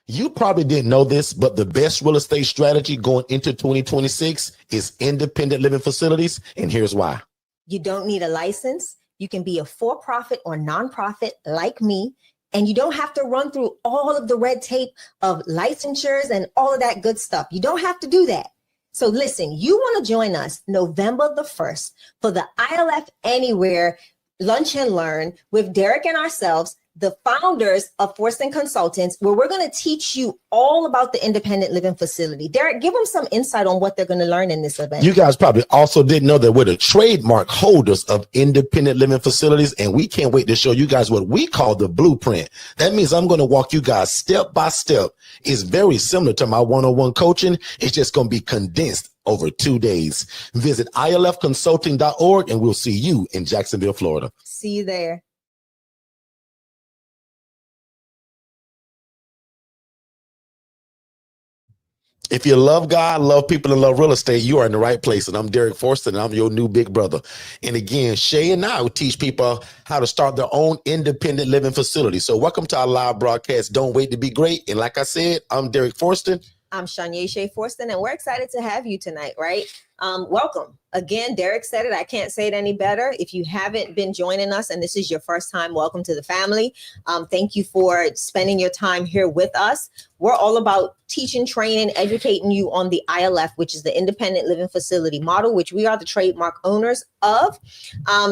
You probably didn't know this, but the best real estate strategy going into 2026 is independent living facilities. And here's why. You don't need a license. You can be a for-profit or nonprofit like me, and you don't have to run through all of the red tape of licensures and all of that good stuff. You don't have to do that. So listen, you want to join us November the 1st for the ILF Anywhere Lunch and Learn with Derrick and ourselves, the founders of Forston Consultants, where we're going to teach you all about the independent living facility. Derrick, give them some insight on what they're going to learn in this event. You guys probably also didn't know that we're the trademark holders of independent living facilities, and we can't wait to show you guys what we call the blueprint. That means I'm going to walk you guys step by step. It's very similar to my one-on-one coaching. It's just going to be condensed over 2 days. Visit ilfconsulting.org, and we'll see you in Jacksonville, Florida. See you there. If you love God, love people, and love real estate, you are in the right place. And I'm Derrick Forston, and I'm your new big brother. And again, Shay and I will teach people how to start their own independent living facility. So welcome to our live broadcast. Don't wait to be great. And like I said, I'm Derrick Forston. I'm Shanya Shea Forston, and we're excited to have you tonight, right? Welcome. Again, Derrick said it. I can't say it any better. If you haven't been joining us and this is your first time, welcome to the family. Thank you for spending your time here with us. We're all about teaching, training, educating you on the ILF, which is the Independent Living Facility model, which we are the trademark owners of.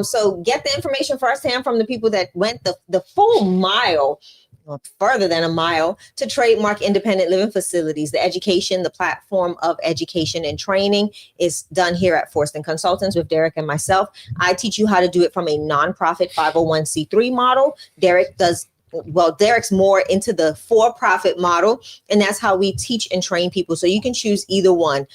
So get the information firsthand from the people that went the full mile, or further than a mile, to trademark independent living facilities. The education, the platform of education and training is done here at Forston Consultants with Derrick and myself. I teach you how to do it from a nonprofit 501c3 model. Derrick's more into the for-profit model, and that's how we teach and train people. So you can choose either one.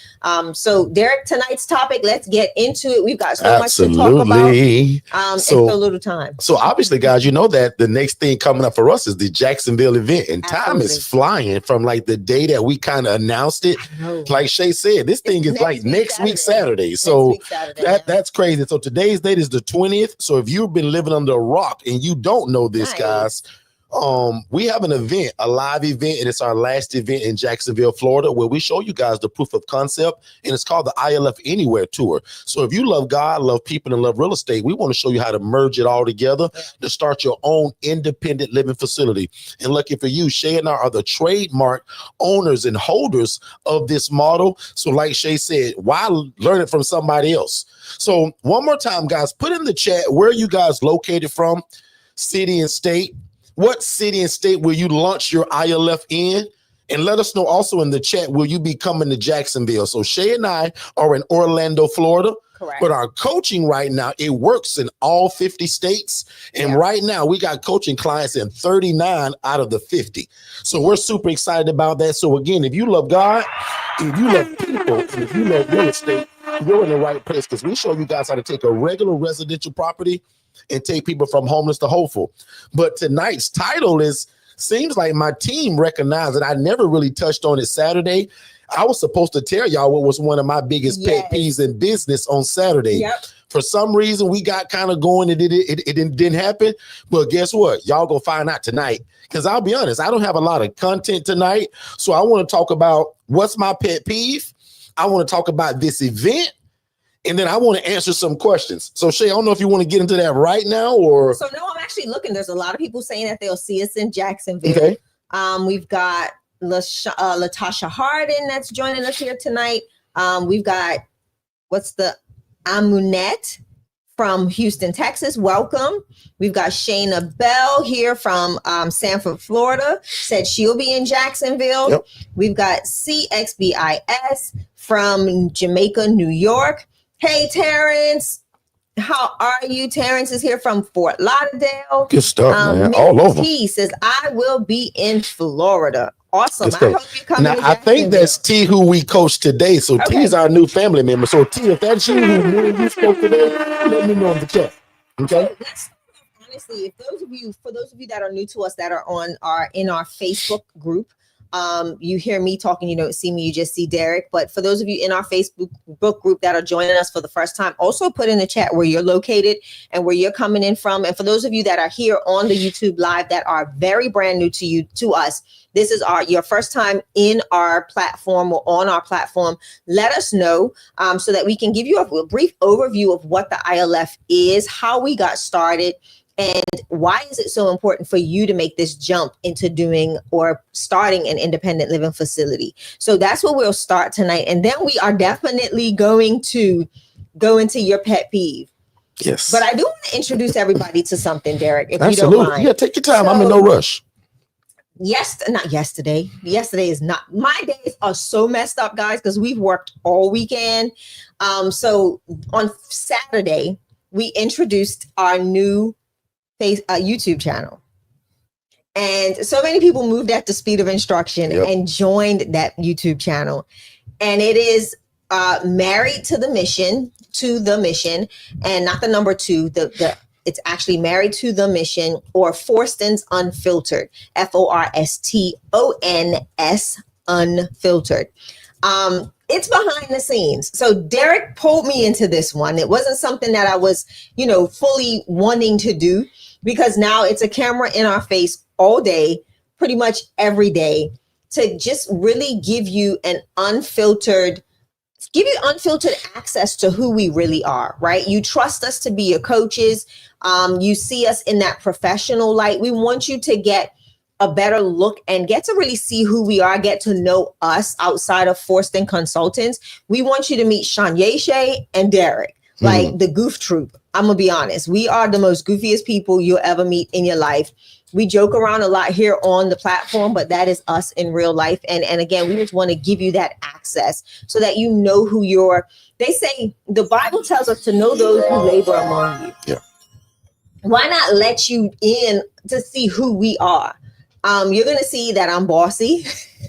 So Derrick, tonight's topic, let's get into it. We've got so much to talk about and so little time. So obviously, guys, you know that the next thing coming up for us is the Jacksonville event, and time is flying from like the day that we kind of announced it. Like Shay said, this thing is like next week Saturday. So that's crazy. So today's date is the 20th. So if you've been living under a rock and you don't know this, guys, we have an event, a live event, and it's our last event in Jacksonville, Florida, where we show you guys the proof of concept, and it's called the ILF Anywhere Tour. So if you love God, love people, and love real estate, we want to show you how to merge it all together to start your own independent living facility. And lucky for you, Shay and I are the trademark owners and holders of this model. So like Shay said, why learn it from somebody else? So one more time, guys, put in the chat where you guys located from, city and state. What city and state will you launch your ILF in? And let us know also in the chat, will you be coming to Jacksonville? So Shay and I are in Orlando, Florida. Correct. But our coaching right now, it works in all 50 states. And right now we got coaching clients in 39 out of the 50. So we're super excited about that. So again, if you love God, if you love people, and if you love real estate, you're in the right place, because we show you guys how to take a regular residential property and take people from homeless to hopeful. But tonight's title seems like my team recognized that I never really touched on it Saturday. I was supposed to tell y'all what was one of my biggest pet peeves in business on Saturday. For some reason, we got kind of going and it didn't happen. But guess what? Y'all gonna find out tonight. Because I'll be honest, I don't have a lot of content tonight. So I want to talk about what's my pet peeve. I want to talk about this event. And then I want to answer some questions. So Shay, I don't know if you want to get into that right now or. So no, I'm actually looking. There's a lot of people saying that they'll see us in Jacksonville. Okay. We've got Latasha Hardin that's joining us here tonight. We've got Amunet from Houston, Texas. Welcome. We've got Shayna Bell here from Sanford, Florida. Said she'll be in Jacksonville. Yep. We've got CXBIS from Jamaica, New York. Hey, Terrence. How are you? Terrence is here from Fort Lauderdale. Good stuff, man. All over. T says, I will be in Florida. Awesome. I hope you come. Now, I think that's T who we coached today. So T is our new family member. So T, if that's you who you spoke today, let me know in the chat. Okay. Honestly, for those of you that are new to us that are in our Facebook group, You hear me talking, you don't see me, you just see Derrick. But for those of you in our Facebook book group that are joining us for the first time, also put in the chat where you're located and where you're coming in from. And for those of you that are here on the YouTube live that are very brand new to us, this is your first time in our platform or on our platform, let us know so that we can give you a brief overview of what the ILF is, how we got started, and why is it so important for you to make this jump into doing or starting an independent living facility? So that's where we'll start tonight. And then we are definitely going to go into your pet peeve. Yes. But I do want to introduce everybody to something, Derrick, if Absolutely. you don't mind. Yeah, take your time. I'm in no rush. Not yesterday. Yesterday is not. My days are so messed up, guys, because we've worked all weekend. So on Saturday, we introduced our new YouTube channel. And so many people moved at the speed of instruction and joined that YouTube channel. And it is married to the mission, and not the number 2, it's actually married to the mission, or Forston's Unfiltered, Forston's Unfiltered. It's behind the scenes. So Derrick pulled me into this one. It wasn't something that I was, fully wanting to do, because now it's a camera in our face all day, pretty much every day, to just really give you unfiltered access to who we really are, right? You trust us to be your coaches. You see us in that professional light. We want you to get a better look and get to really see who we are, get to know us outside of Forston Consultants. We want you to meet Shanyeshe and Derrick, like the goof troop. I'm gonna be honest. We are the most goofiest people you'll ever meet in your life. We joke around a lot here on the platform, but that is us in real life. And again, we just want to give you that access so that you know who they say the Bible tells us to know those who labor among you. Yeah. Why not let you in to see who we are? You're going to see that I'm bossy.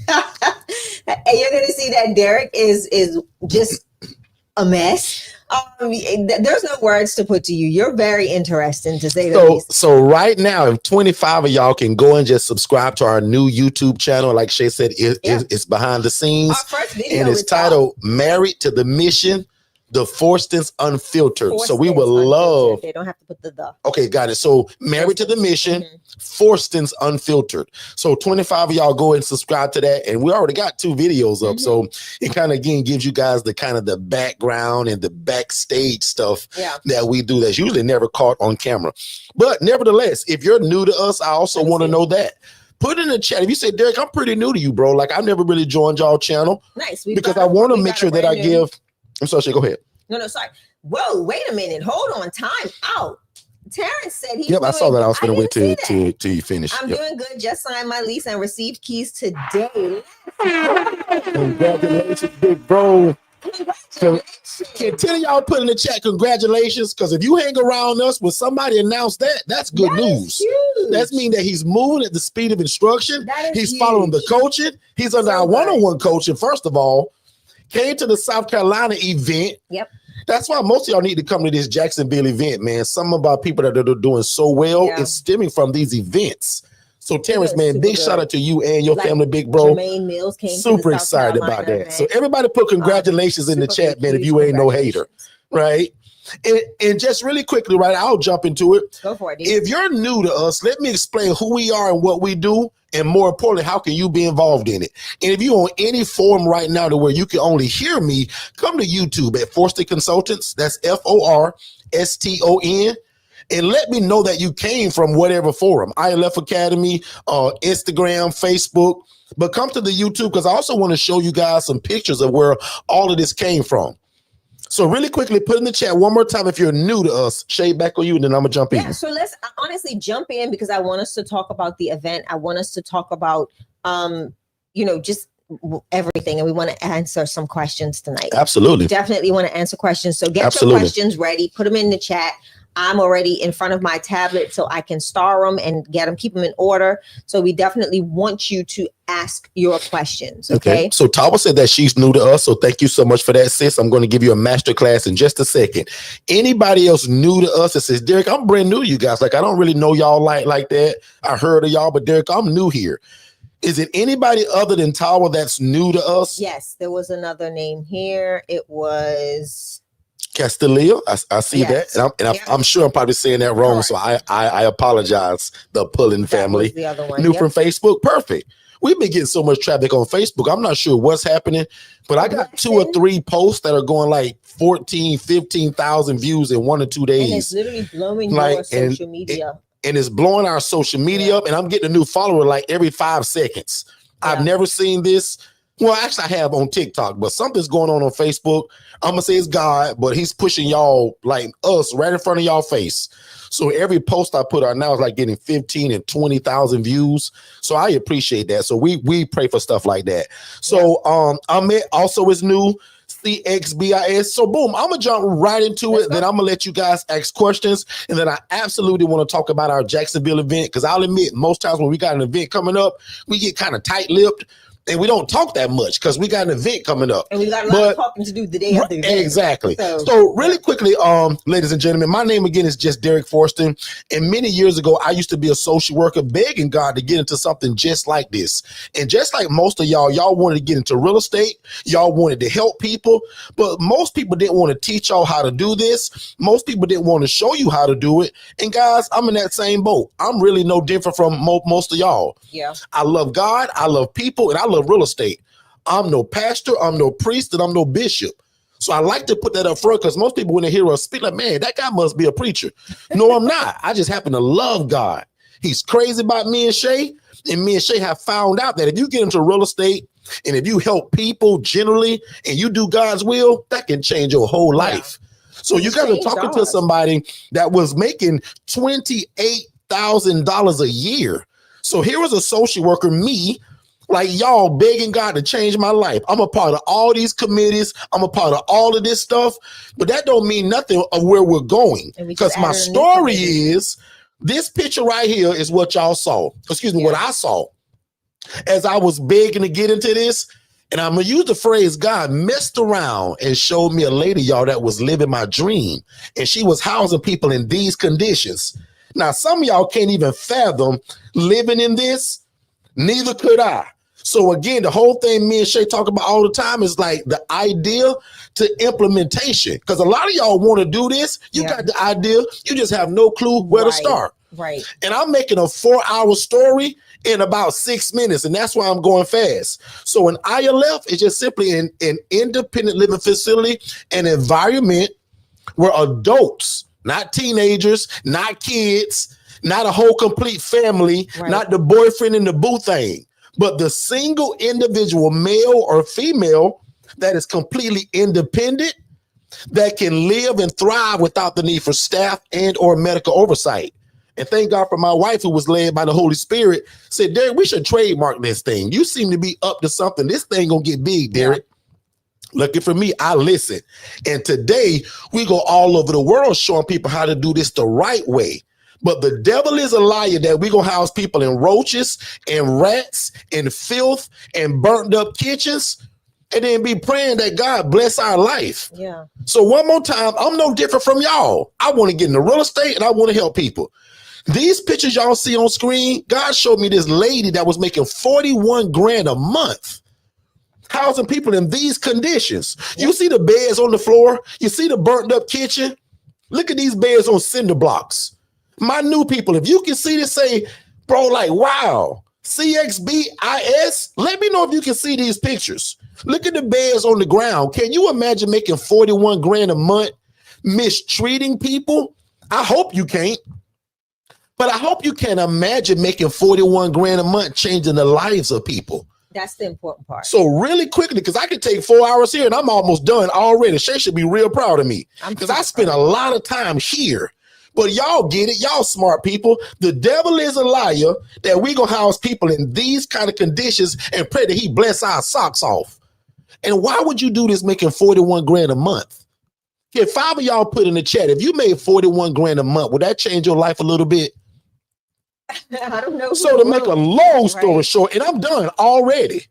And you're going to see that Derrick is just a mess. There's no words to put to you. You're very interesting, to say the least. So right now, if 25 of y'all can go and just subscribe to our new YouTube channel, like Shay said, it's behind the scenes. Our first video and it's titled "Married to the Mission." The Forston's Unfiltered. So we would love. They don't have to put the. Okay, got it. So Married to the Mission, Forston's Unfiltered. So 25 of y'all go and subscribe to that, and we already got 2 videos up. So it kind of again gives you guys the background and the backstage stuff that we do that's usually never caught on camera. But nevertheless, if you're new to us, I also want to know that. Put in the chat. If you say, Derrick, I'm pretty new to you, bro. Like, I've never really joined y'all channel. Nice. Because I want to make sure that I give. I'm sorry, go ahead. No, sorry. Whoa, wait a minute. Hold on. Time out. Terrence said he. I saw that. I was going to wait till you finish. I'm doing good. Just signed my lease and received keys today. Congratulations, big bro. Can 10 of y'all put in the chat congratulations? Because if you hang around us when somebody announced that's good news. That means that he's moving at the speed of instruction. He's following the coaching. He's under our one-on-one coaching, first of all. Came to the South Carolina event. That's why most of y'all need to come to this Jacksonville event, man. Some of our people that are doing so well is stemming from these events. So Terrence, man, big shout out to you and your family, big bro. Jermaine Mills came super excited about that. Event. So everybody put congratulations in the chat, man, if you ain't no hater, right? And just really quickly, right, I'll jump into it. Go for it. Dude. If you're new to us, let me explain who we are and what we do. And more importantly, how can you be involved in it? And if you're on any forum right now to where you can only hear me, come to YouTube at Forston Consultants. That's Forston. And let me know that you came from whatever forum, ILF Academy, Instagram, Facebook. But come to the YouTube because I also want to show you guys some pictures of where all of this came from. So really quickly, put in the chat one more time if you're new to us. Shay, back on you, and then I'm going to jump in. Yeah, so let's honestly jump in because I want us to talk about the event. I want us to talk about, just everything. And we want to answer some questions tonight. Absolutely. We definitely want to answer questions. So get your questions ready. Put them in the chat. I'm already in front of my tablet so I can star them and keep them in order. So we definitely want you to ask your questions. Okay. So Tawa said that she's new to us. So thank you so much for that, sis. I'm going to give you a master class in just a second. Anybody else new to us that says, Derrick, I'm brand new to you guys. Like, I don't really know y'all like that. I heard of y'all, but Derrick, I'm new here. Is it anybody other than Tower that's new to us? Yes, there was another name here. It was Castillo. I see yes. that. And I'm sure I'm probably saying that wrong. Correct. So I apologize. The Pullen family. Was the other one. New from Facebook. Perfect. We've been getting so much traffic on Facebook. I'm not sure what's happening, but I got 2 or 3 posts that are going like 14, 15,000 views in 1 or 2 days. And it's literally blowing your social media. And it's blowing our social media up. And I'm getting a new follower like every 5 seconds. I've never seen this. Well, actually, I have on TikTok, but something's going on Facebook. I'm going to say it's God, but he's pushing y'all like us right in front of y'all face. So every post I put out now is like getting 15 and 20,000 views. So I appreciate that. So we pray for stuff like that. So Ahmed also is new. CXBIS. So boom, I'm gonna jump right into it. Then I'm gonna let you guys ask questions, and then I absolutely want to talk about our Jacksonville event, because I'll admit most times when we got an event coming up, we get kind of tight-lipped and we don't talk that much because we got an event coming up. And we got a lot of talking to do the day of the event. Exactly. So really quickly, ladies and gentlemen, my name again is just Derrick Forston. And many years ago, I used to be a social worker begging God to get into something just like this. And just like most of y'all wanted to get into real estate. Y'all wanted to help people. But most people didn't want to teach y'all how to do this. Most people didn't want to show you how to do it. And guys, I'm in that same boat. I'm really no different from most of y'all. Yeah. I love God. I love people. And I love real estate. I'm no pastor, I'm no priest, and I'm no bishop. So I like to put that up front, because most people, when they hear us speak, like, man, that guy must be a preacher. No, I'm not. I just happen to love God. He's crazy about me and Shay, and me and Shay have found out that if you get into real estate and if you help people generally and you do God's will, that can change your whole life. So you guys are talking to somebody that was making $28,000 a year. So here was a social worker, me, like y'all begging God to change my life. I'm a part of all these committees. I'm a part of all of this stuff, but that don't mean nothing of where we're going. Because my story is, this picture right here is what y'all saw. Excuse me, what I saw as I was begging to get into this. And I'm going to use the phrase, God messed around and showed me a lady, y'all, that was living my dream. And she was housing people in these conditions. Now, some of y'all can't even fathom living in this. Neither could I. So again, the whole thing me and Shay talk about all the time is like the idea to implementation. Because a lot of y'all want to do this. You got the idea. You just have no clue where to start. Right. And I'm making a 4-hour story in about 6 minutes. And that's why I'm going fast. So an ILF is just simply an independent living facility, an environment where adults, not teenagers, not kids, not a whole complete family, not the boyfriend and the boo thing, but the single individual, male or female, that is completely independent, that can live and thrive without the need for staff and or medical oversight. And thank God for my wife, who was led by the Holy Spirit, said, Derrick, we should trademark this thing. You seem to be up to something. This thing gonna get big, Derrick. Lucky for me, I listen. And today we go all over the world showing people how to do this the right way. But the devil is a liar that we gonna house people in roaches and rats and filth and burnt up kitchens and then be praying that God bless our life. Yeah. So one more time, I'm no different from y'all. I want to get into real estate and I want to help people. These pictures y'all see on screen, God showed me this lady that was making 41 grand a month, housing people in these conditions. You see the beds on the floor? You see the burnt up kitchen? Look at these beds on cinder blocks. My new people, if you can see this, say, bro, like, wow, CXBIS, let me know if you can see these pictures. Look at the beds on the ground. Can you imagine making 41 grand a month, mistreating people? I hope you can't. But I hope you can imagine making 41 grand a month, changing the lives of people. That's the important part. So really quickly, because I could take 4 hours here and I'm almost done already. Shay should be real proud of me, because I spent a lot of time here. But y'all get it. Y'all smart people. The devil is a liar that we gonna house people in these kind of conditions and pray that he bless our socks off. And why would you do this making 41 grand a month? Can 5 of y'all put in the chat, if you made 41 grand a month, would that change your life a little bit? I don't know. So to make a long story short, and I'm done already.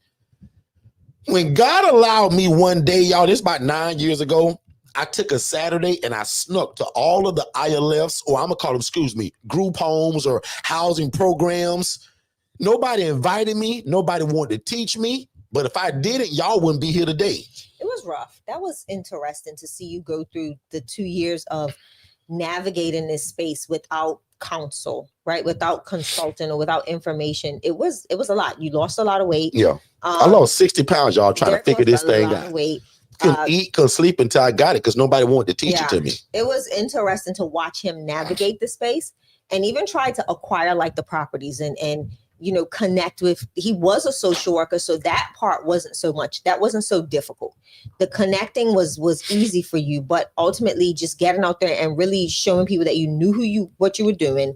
When God allowed me one day, y'all, this about 9 years ago, I took a Saturday and I snuck to all of the ILFs, or I'm gonna call them, excuse me, group homes or housing programs Nobody invited me. Nobody wanted to teach me. But if I did it, y'all wouldn't be here today. It was rough. That was interesting to see you go through the 2 years of navigating this space without counsel, right? Without consulting or without information. It was a lot. You lost a lot of weight. Yeah. I lost 60 pounds, y'all, trying to figure this thing out. Couldn't eat, couldn't sleep until I got it because nobody wanted to teach it to me. It was interesting to watch him navigate the space and even try to acquire like the properties and connect with. He was a social worker, so that part wasn't so difficult. The connecting was easy for you, but ultimately just getting out there and really showing people that you knew what you were doing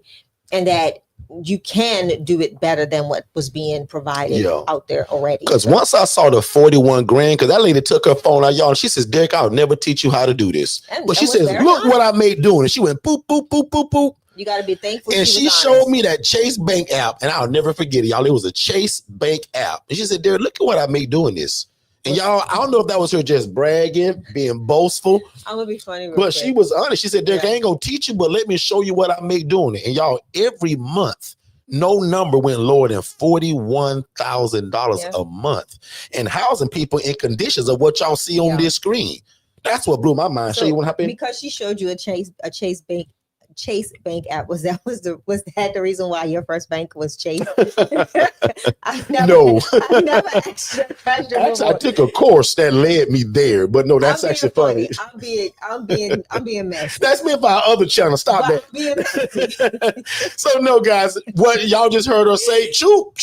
and that you can do it better than what was being provided out there already. Because once I saw the 41 grand, because that lady took her phone out, y'all, and she says, Derrick, I'll never teach you how to do this. But she says, look what I made doing it. She went boop, boop, boop, boop, boop. You got to be thankful. And she showed me that Chase Bank app, and I'll never forget it, y'all. It was a Chase Bank app. And she said, Derrick, look at what I made doing this. And y'all, I don't know if that was her just bragging, being boastful. I'm going to be funny. But she was honest. She said, Derrick, I ain't going to teach you, but let me show you what I make doing it. And y'all, every month, no number went lower than $41,000 a month. And housing people in conditions of what y'all see on this screen. That's what blew my mind. So, show you what happened? Because she showed you a Chase Bank app. Was that the reason why your first bank was Chase? I never asked you that question. Actually, I took a course that led me there, but no, that's actually funny. I'm being messy. That's meant for our other channel. Stop that. So no, guys, what y'all just heard her say, true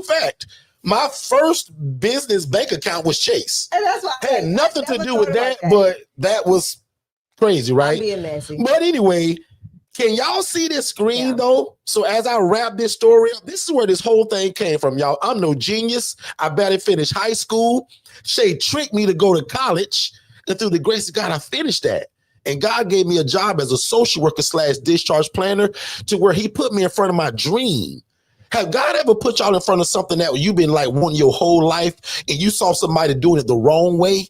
fact. My first business bank account was Chase. And that's why had nothing to do with that, but that was crazy, right? I'm being messy. But anyway, can y'all see this screen though? So as I wrap this story up, this is where this whole thing came from, y'all. I'm no genius. I barely finished high school. Shay tricked me to go to college, and through the grace of God, I finished that. And God gave me a job as a social worker / discharge planner to where he put me in front of my dream. Have God ever put y'all in front of something that you've been like wanting your whole life and you saw somebody doing it the wrong way?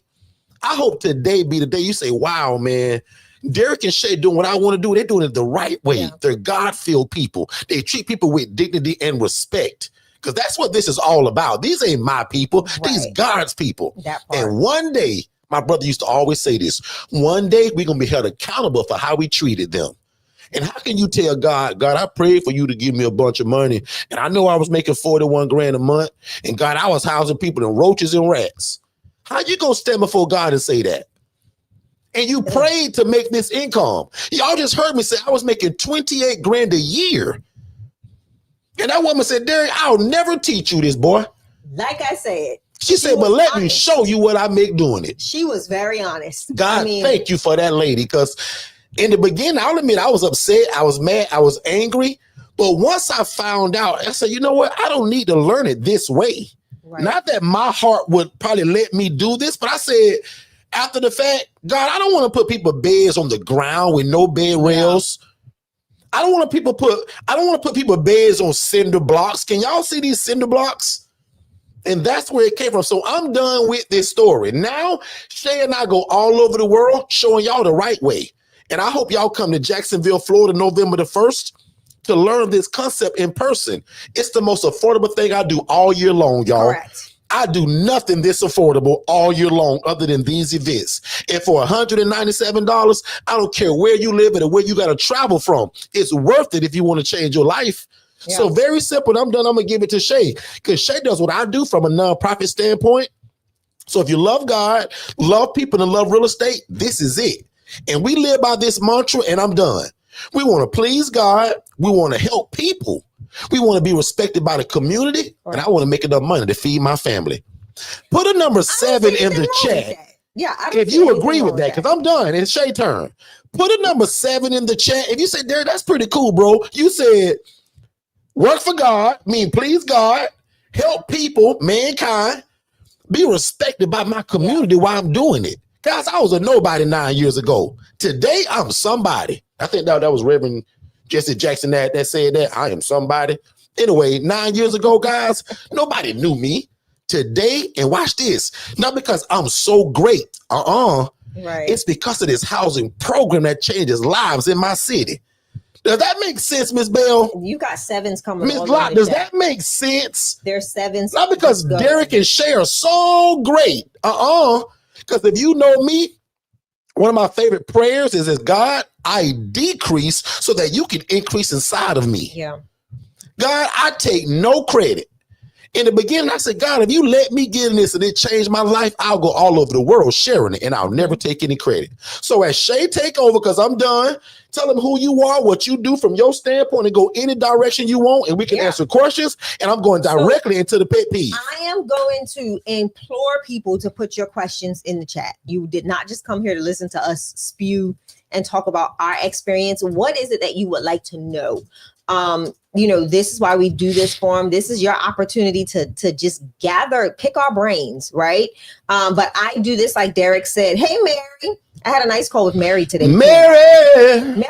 I hope today be the day you say, wow, man, Derrick and Shay doing what I want to do. They're doing it the right way. Yeah. They're God-filled people. They treat people with dignity and respect because that's what this is all about. These ain't my people. Right. These God's people. And one day, my brother used to always say this, one day we're going to be held accountable for how we treated them. And how can you tell God, I prayed for you to give me a bunch of money. And I know I was making 41 grand a month. And God, I was housing people in roaches and rats. How you going to stand before God and say that? And you prayed to make this income. Y'all just heard me say I was making 28 grand a year. And that woman said, Derrick, I'll never teach you this, boy. Like I said. She said, but let me show you what I make doing it. She was very honest. God, thank you for that lady. Because in the beginning, I'll admit I was upset. I was mad. I was angry. But once I found out, I said, you know what? I don't need to learn it this way. Right. Not that my heart would probably let me do this, but I said, after the fact, God, I don't want to put people beds on the ground with no bed rails. I don't want to put people beds on cinder blocks. Can y'all see these cinder blocks? And that's where it came from. So I'm done with this story. Now, Shay and I go all over the world showing y'all the right way. And I hope y'all come to Jacksonville, Florida, November the 1st to learn this concept in person. It's the most affordable thing I do all year long, y'all. Correct. I do nothing this affordable all year long other than these events. And for $197, I don't care where you live or where you got to travel from. It's worth it if you want to change your life. Yeah. So very simple. I'm done. I'm going to give it to Shay because Shay does what I do from a nonprofit standpoint. So if you love God, love people, and love real estate, this is it. And we live by this mantra, and I'm done. We want to please God. We want to help people. We want to be respected by the community, and I want to make enough money to feed my family. Put a number 7 in the chat. Yeah, if you agree with that, because I'm done. It's Shay's turn. Put a number 7 in the chat. If you say, Derrick, that's pretty cool, bro. You said, work for God, mean please God, help people, mankind, be respected by my community while I'm doing it. Guys, I was a nobody 9 years ago. Today, I'm somebody. I think that was Reverend Jesse Jackson that said that. I am somebody. Anyway, 9 years ago, guys, nobody knew me. Today, and watch this, not because I'm so great. Right. It's because of this housing program that changes lives in my city. Does that make sense, Miss Bell? You got sevens coming. Miss Locke, does that make sense? There's sevens. Not because Derrick and Shay are so great. Because if you know me, one of my favorite prayers is God, I decrease so that you can increase inside of me. Yeah. God, I take no credit. In the beginning, I said, God, if you let me get in this and it changed my life, I'll go all over the world sharing it and I'll never take any credit. So as Shay take over, because I'm done, tell them who you are, what you do from your standpoint, and go any direction you want, and we can answer questions. And I'm going directly into the pet peeve. I am going to implore people to put your questions in the chat. You did not just come here to listen to us spew and talk about our experience. What is it that you would like to know? This is why we do this forum. This is your opportunity to just pick our brains, right? But I do this like Derrick said. Hey, Mary. I had a nice call with Mary today. Mary's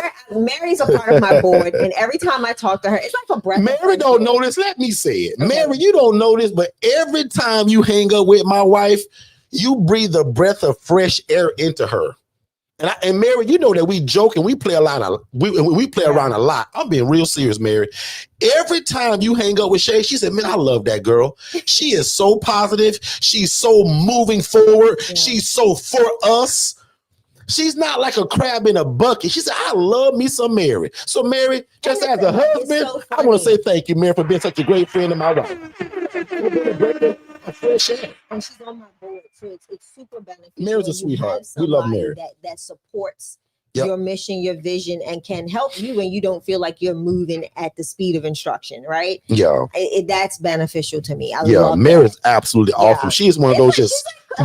a part of my board, and every time I talk to her, it's like a breath. Mary don't know this. Let me say it. Okay. Mary, you don't know this, but every time you hang up with my wife, you breathe a breath of fresh air into her. And Mary, you know that we joke and we play around a lot. I'm being real serious, Mary. Every time you hang up with Shay, she said, man, I love that girl. She is so positive. She's so moving forward. Yeah. She's so for us. She's not like a crab in a bucket. She said, I love me some Mary. So Mary, just as a husband, I want to say thank you, Mary, for being such a great friend of my wife. Fresh air. And she's on my board, so it's super beneficial. Mary's a sweetheart. We love Mary. That supports your mission, your vision, and can help you when you don't feel like you're moving at the speed of instruction, right? Yeah. That's beneficial to me. I love Mary's absolutely awesome. She's one of those just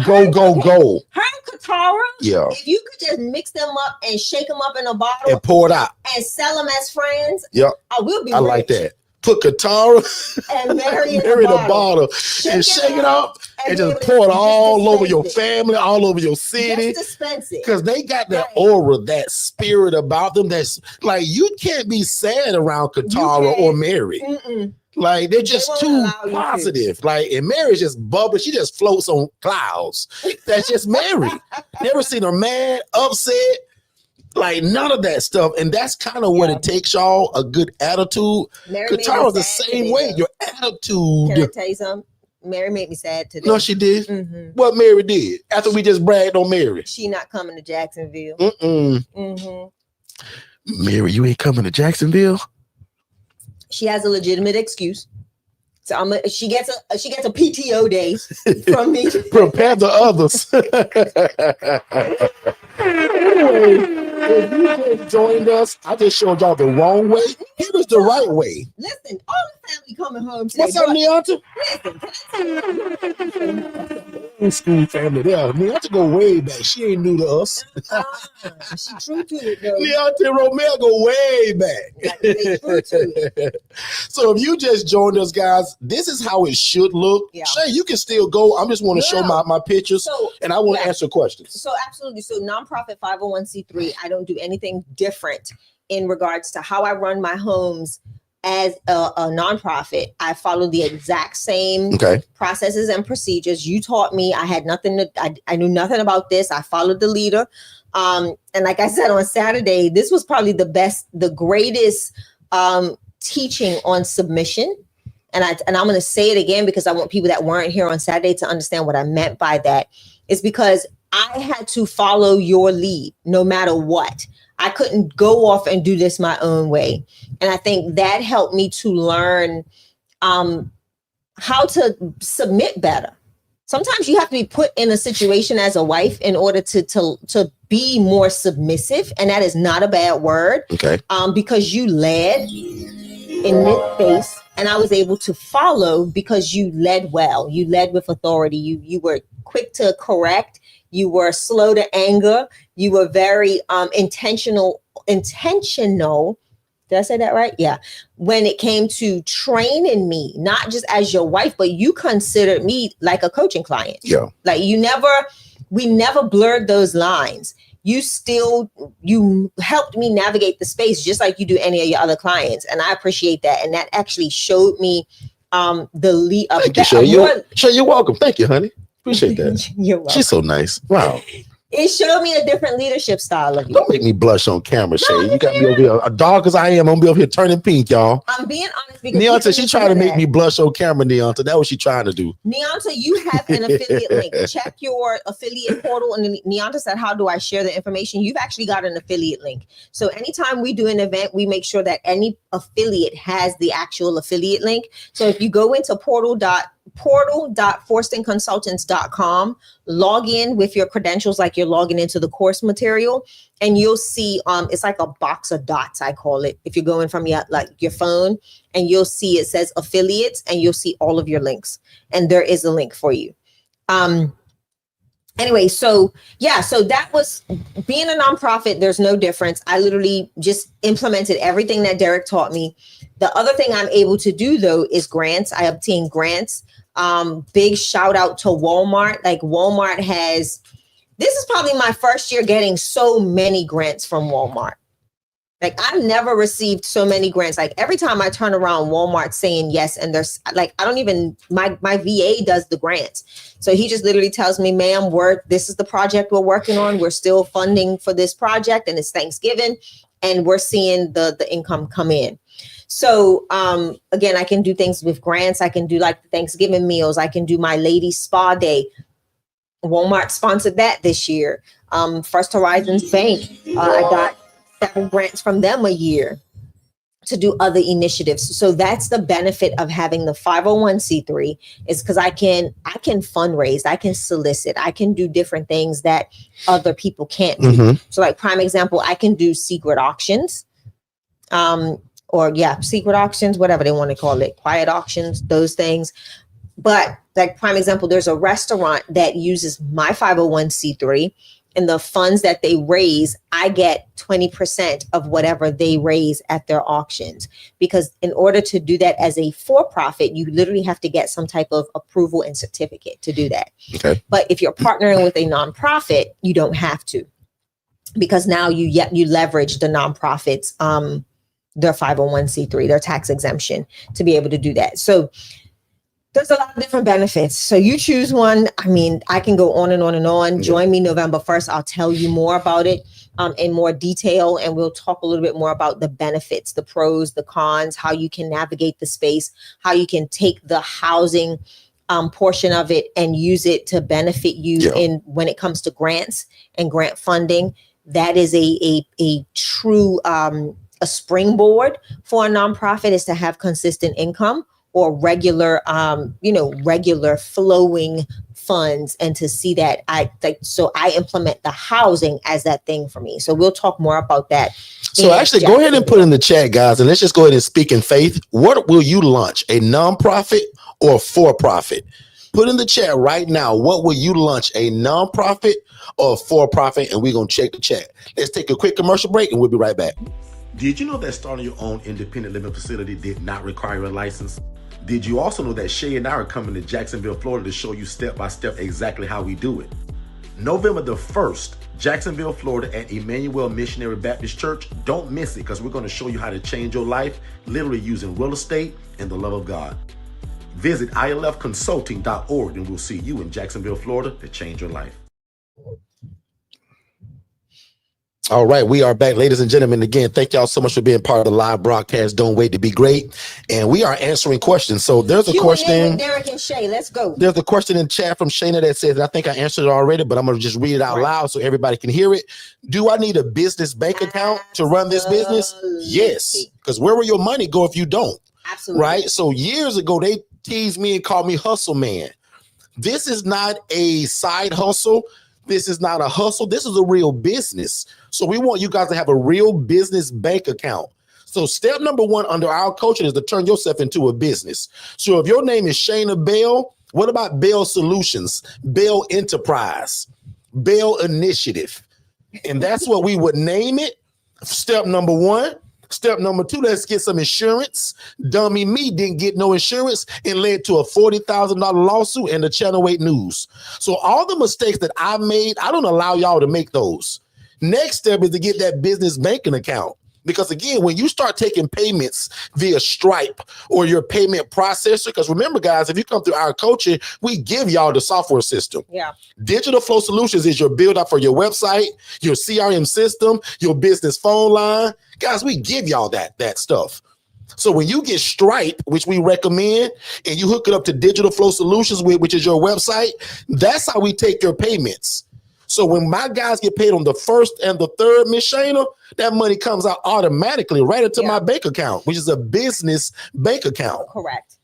go. Her and Katara, if you could just mix them up and shake them up in a bottle and pour it out and sell them as friends, I will be rich. Like that. Put Katara and Mary in the bottle and shake it up and just pour it all over your family, all over your city. Just dispense it. Because they got that aura, that spirit about them. That's like, you can't be sad around Katara or Mary. Like, they're just too positive. Like, and Mary's just bubbly. She just floats on clouds. That's just Mary. Never seen her mad, upset. Like, none of that stuff. And that's kind of what it takes, y'all, a good attitude. Katara's the same way. Your attitude. Can I tell you something? Mary made me sad today. No, she did. What Mary did after we just bragged on Mary? She not coming to Jacksonville. Mary, you ain't coming to Jacksonville? She has a legitimate excuse. So she gets a PTO day from me. Prepare the others. Anyway, if you just joined us, I just showed y'all the wrong way. It was the right way. Listen, all the family coming home today. What's up, Neonta? Listen, school family there. Neonta go way back. She ain't new to us. She true to it, though. Neonta and Romeo go way back. True to it. So if you just joined us, guys, this is how it should look. Yeah. Shay, you can still go. I just want to show my pictures, and I want to answer questions. So absolutely. So nonprofit 501c3, I don't do anything different in regards to how I run my homes as a nonprofit. I follow the exact same processes and procedures. You taught me. I had nothing I knew nothing about this. I followed the leader. And like I said on Saturday, this was probably the greatest teaching on submission. And I'm going to say it again because I want people that weren't here on Saturday to understand what I meant by that. It's because I had to follow your lead no matter what. I couldn't go off and do this my own way. And I think that helped me to learn how to submit better. Sometimes you have to be put in a situation as a wife in order to be more submissive. And that is not a bad word. Because you led in this space and I was able to follow because you led well. You led with authority. You were quick to correct. You were slow to anger. You were very intentional. Did I say that right? Yeah. When it came to training me, not just as your wife, but you considered me like a coaching client. Yeah. Like we never blurred those lines. You helped me navigate the space just like you do any of your other clients. And I appreciate that. And that actually showed me the lead. Thank you, Shay. Shay, you're welcome. Thank you, honey. Appreciate that. You're welcome. She's so nice. Wow. It showed me a different leadership style of you. Don't make me blush on camera, Shay. You got me over here, a dog as I am. I'm gonna be over here turning pink, y'all. I'm being honest because Neonta, she trying to make me blush on camera, Neonta. That's what she trying to do. Neonta, you have an affiliate link. Check your affiliate portal. And Neonta said, how do I share the information? You've actually got an affiliate link. So anytime we do an event, we make sure that any affiliate has the actual affiliate link. So if you go into portal.forstonconsultants.com, log in with your credentials like you're logging into the course material, and you'll see it's like a box of dots, I call it, if you're going from your phone, and you'll see it says affiliates, and you'll see all of your links, and there is a link for you. Anyway, so that was being a nonprofit. There's no difference. I literally just implemented everything that Derrick taught me. The other thing I'm able to do though is grants. I obtain grants. Big shout out to Walmart. Like Walmart this is probably my first year getting so many grants from Walmart. Like I've never received so many grants. Like every time I turn around, Walmart saying yes. And there's like, I don't even, my VA does the grants. So he just literally tells me, ma'am, this is the project we're working on. We're still funding for this project and it's Thanksgiving and we're seeing the income come in. So again, I can do things with grants. I can do like the Thanksgiving meals. I can do my ladies spa day. Walmart sponsored that this year. First Horizons Bank, I got 7 grants from them a year to do other initiatives. So that's the benefit of having the 501c3 is because I can fundraise, I can solicit, I can do different things that other people can't do. Mm-hmm. So like prime example, I can do secret auctions, secret auctions, whatever they want to call it, quiet auctions, those things. But like prime example, there's a restaurant that uses my 501c3. And the funds that they raise, I get 20% of whatever they raise at their auctions. Because in order to do that as a for-profit, you literally have to get some type of approval and certificate to do that. Okay. But if you're partnering with a nonprofit, you don't have to. Because now you leverage the nonprofits, their 501c3, their tax exemption to be able to do that. So there's a lot of different benefits. So you choose one. I mean, I can go on and on and on. Join me November 1st. I'll tell you more about it in more detail. And we'll talk a little bit more about the benefits, the pros, the cons, how you can navigate the space, how you can take the housing portion of it and use it to benefit you in when it comes to grants and grant funding. That is a true a springboard for a nonprofit is to have consistent income or regular flowing funds, and to see that I implement the housing as that thing for me. So we'll talk more about that. So actually go ahead and put in the chat, guys, and let's just go ahead and speak in faith. What will you launch, a nonprofit or a for-profit? Put in the chat right now, what will you launch, a nonprofit or a for-profit? And we're going to check the chat. Let's take a quick commercial break and we'll be right back. Did you know that starting your own independent living facility did not require a license? Did you also know that Shay and I are coming to Jacksonville, Florida to show you step by step exactly how we do it? November the 1st, Jacksonville, Florida at Emmanuel Missionary Baptist Church. Don't miss it because we're going to show you how to change your life, literally using real estate and the love of God. Visit ilfconsulting.org and we'll see you in Jacksonville, Florida to change your life. All right, we are back, ladies and gentlemen. Again, thank y'all so much for being part of the live broadcast. Don't wait to be great. And we are answering questions. So there's a question. Derrick and Shay, let's go. There's a question in chat from Shayna that says, and I think I answered it already, but I'm going to just read it out loud so everybody can hear it. Do I need a business bank account to run this business? Yes, because where will your money go if you don't? Absolutely. Right? So years ago, they teased me and called me hustle man. This is not a side hustle. This is not a hustle. This is a real business. So we want you guys to have a real business bank account. So step number 1 under our coaching is to turn yourself into a business. So if your name is Shayna Bell, what about Bell Solutions, Bell Enterprise, Bell Initiative? And that's what we would name it. Step number 1. Step number 2, let's get some insurance. Dummy me didn't get no insurance and led to a $40,000 lawsuit and the Channel 8 news. So all the mistakes that I made, I don't allow y'all to make those. Next step is to get that business banking account. Because again, when you start taking payments via Stripe or your payment processor, because remember, guys, if you come through our coaching, we give y'all the software system. Yeah. Digital Flow Solutions is your build up for your website, your CRM system, your business phone line. Guys, we give y'all that stuff. So when you get Stripe, which we recommend, and you hook it up to Digital Flow Solutions, which is your website, that's how we take your payments. So when my guys get paid on the 1st and the 3rd, Miss Shayna, that money comes out automatically right into my bank account, which is a business bank account. Correct.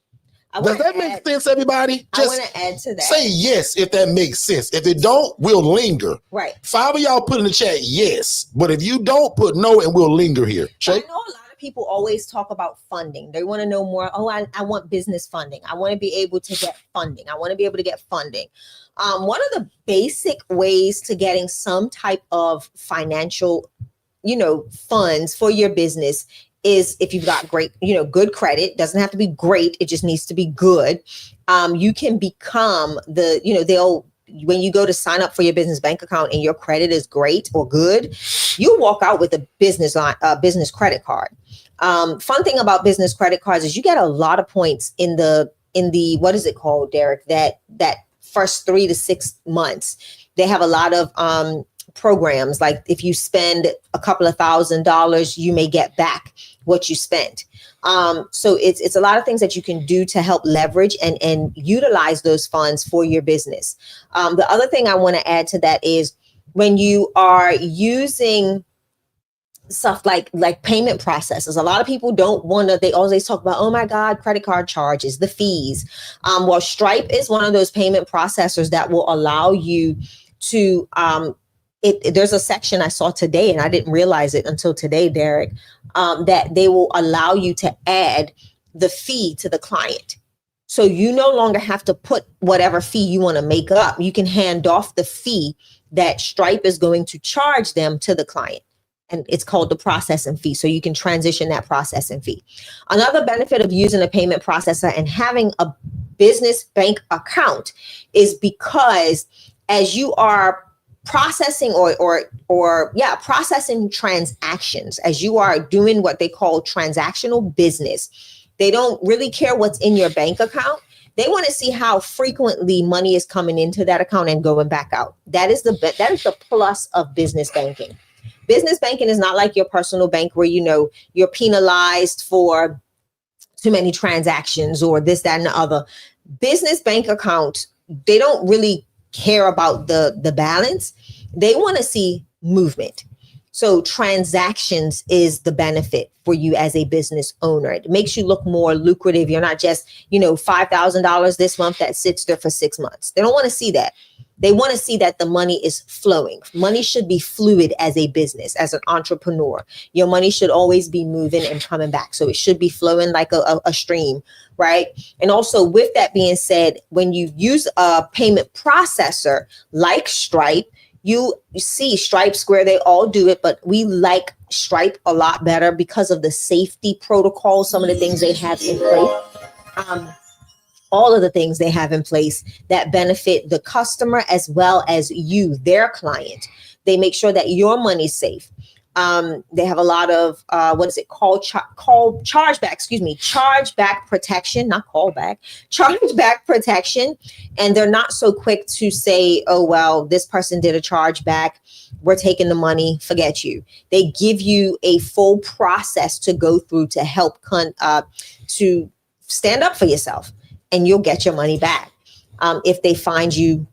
Does that make sense, everybody? I want to add to that. Say yes if that makes sense. If it don't, we'll linger. Right. 5 of y'all put in the chat yes, but if you don't, put no, and we'll linger here. I know a lot of people always talk about funding. They want to know more. Oh, I want business funding. I want to be able to get funding. I want to be able to get funding. One of the basic ways to getting some type of financial, funds for your business is if you've got great, good credit. Doesn't have to be great. It just needs to be good. You can become when you go to sign up for your business bank account and your credit is great or good, you walk out with a business credit card. Fun thing about business credit cards is you get a lot of points in the what is it called, Derrick? That first 3 to 6 months. They have a lot of programs. Like if you spend a couple of $1,000s, you may get back what you spent. So it's a lot of things that you can do to help leverage and utilize those funds for your business. The other thing I want to add to that is when you are using stuff like payment processes, a lot of people they always talk about, oh my God, credit card charges, the fees. Well, Stripe is one of those payment processors that will allow you to, there's a section I saw today, and I didn't realize it until today, Derrick, that they will allow you to add the fee to the client. So you no longer have to put whatever fee you want to make up. You can hand off the fee that Stripe is going to charge them to the client. And it's called the processing fee. So you can transition that processing fee. Another benefit of using a payment processor and having a business bank account is because as you are processing processing transactions, as you are doing what they call transactional business, they don't really care what's in your bank account. They want to see how frequently money is coming into that account and going back out. That is the plus of business banking. Business banking is not like your personal bank where, you're penalized for too many transactions or this, that, and the other. Business bank account, they don't really care about the balance. They want to see movement. So transactions is the benefit for you as a business owner. It makes you look more lucrative. You're not just, $5,000 this month that sits there for 6 months. They don't want to see that. They want to see that the money is flowing. Money should be fluid as a business, as an entrepreneur. Your money should always be moving and coming back. So it should be flowing like a stream, right? And also with that being said, when you use a payment processor like Stripe, you see Stripe, Square, they all do it, but we like Stripe a lot better because of the safety protocol, some of the things they have in place. All of the things they have in place that benefit the customer as well as you, their client. They make sure that your money's safe. They have a lot of chargeback protection, not callback, chargeback protection. And they're not so quick to say, oh, well, this person did a chargeback, we're taking the money, forget you. They give you a full process to go through to help to stand up for yourself, and you'll get your money back. If they find you,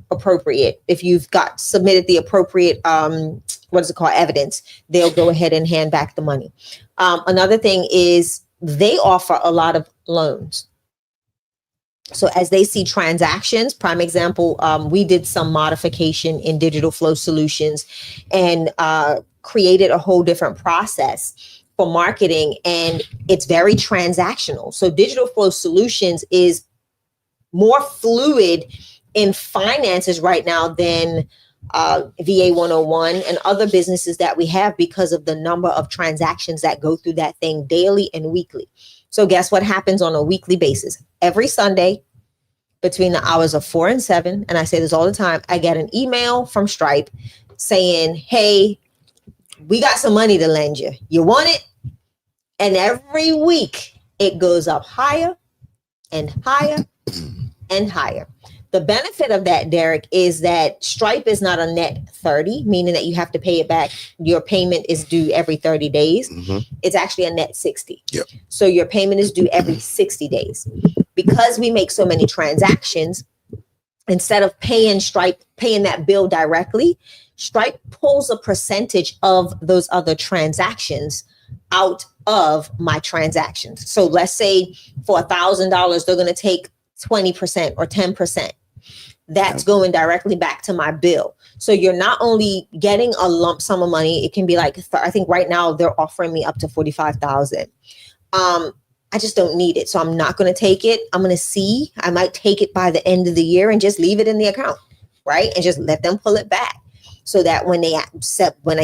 appropriate, if you've submitted the appropriate, evidence, they'll go ahead and hand back the money. Another thing is they offer a lot of loans. So as they see transactions, prime example, we did some modification in Digital Flow Solutions and created a whole different process for marketing, and it's very transactional. So Digital Flow Solutions is more fluid in finances right now than VA 101 and other businesses that we have because of the number of transactions that go through that thing daily and weekly. So guess what happens on a weekly basis? Every Sunday between the hours of 4 and 7, and I say this all the time, I get an email from Stripe saying, hey, we got some money to lend you. You want it? And every week it goes up higher and higher and higher. The benefit of that, Derrick, is that Stripe is not a net 30, meaning that you have to pay it back. Your payment is due every 30 days. It's actually a net 60. Yep. So your payment is due every 60 days. Because we make so many transactions, instead of paying Stripe, paying that bill directly, Stripe pulls a percentage of those other transactions out of my transactions. So let's say for $1,000, they're going to take 20% or 10%. That's going directly back to my bill. So you're not only getting a lump sum of money, it can be like, I think right now they're offering me up to $45,000. I just don't need it. So I'm not going to take it. I'm going to see, I might take it by the end of the year and just leave it in the account, right? And just let them pull it back. So that when they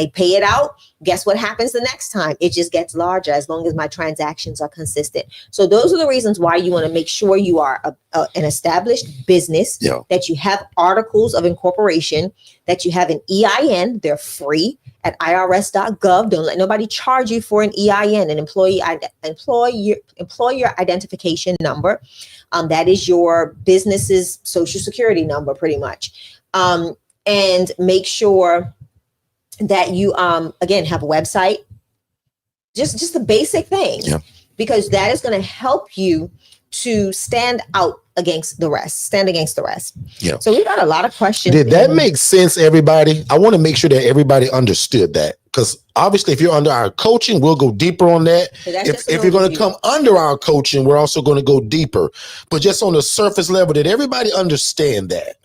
pay it out, guess what happens the next time? It just gets larger as long as my transactions are consistent. So those are the reasons why you want to make sure you are an established business, that you have articles of incorporation, that you have an EIN. They're free at irs.gov. Don't let nobody charge you for an EIN, an employer identification number. That is your business's social security number, pretty much. And make sure that you, again, have a website, just the basic thing, because that is going to help you to stand against the rest. Yeah. So we got a lot of questions. Did that make sense, everybody? I want to make sure that everybody understood that, because obviously if you're under our coaching, we'll go deeper on that. If you're going to come under our coaching, we're also going to go deeper. But just on the surface level, did everybody understand that?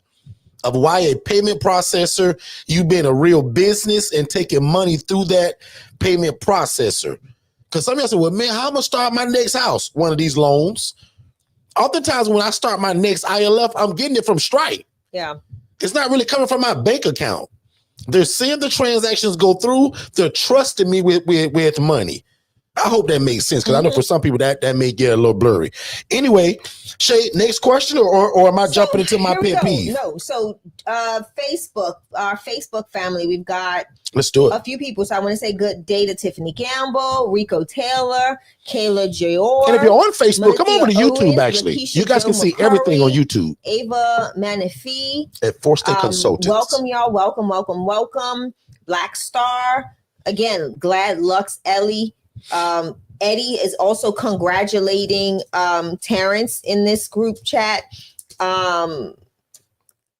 Of why a payment processor, you being a real business and taking money through that payment processor. Because some of y'all say, well, man, how am I going to start my next house? One of these loans. Oftentimes when I start my next ILF, I'm getting it from Stripe. Yeah. It's not really coming from my bank account. They're seeing the transactions go through. They're trusting me with money. I hope that makes sense, because I know for some people that may get a little blurry. Anyway, Shay, next question, or am I jumping into my pet peeve? No. So Facebook, our Facebook family, we've got Let's do it. A few people. So I want to say good day to Tiffany Gamble, Rico Taylor, Kayla Jayor. And if you're on Facebook, come over to YouTube, actually. You guys can see everything on YouTube. Ava Manifi. At Forston Consultants. Welcome, y'all. Welcome. Black Star. Again, Glad Lux Ellie. Eddie is also congratulating Terrence in this group chat. So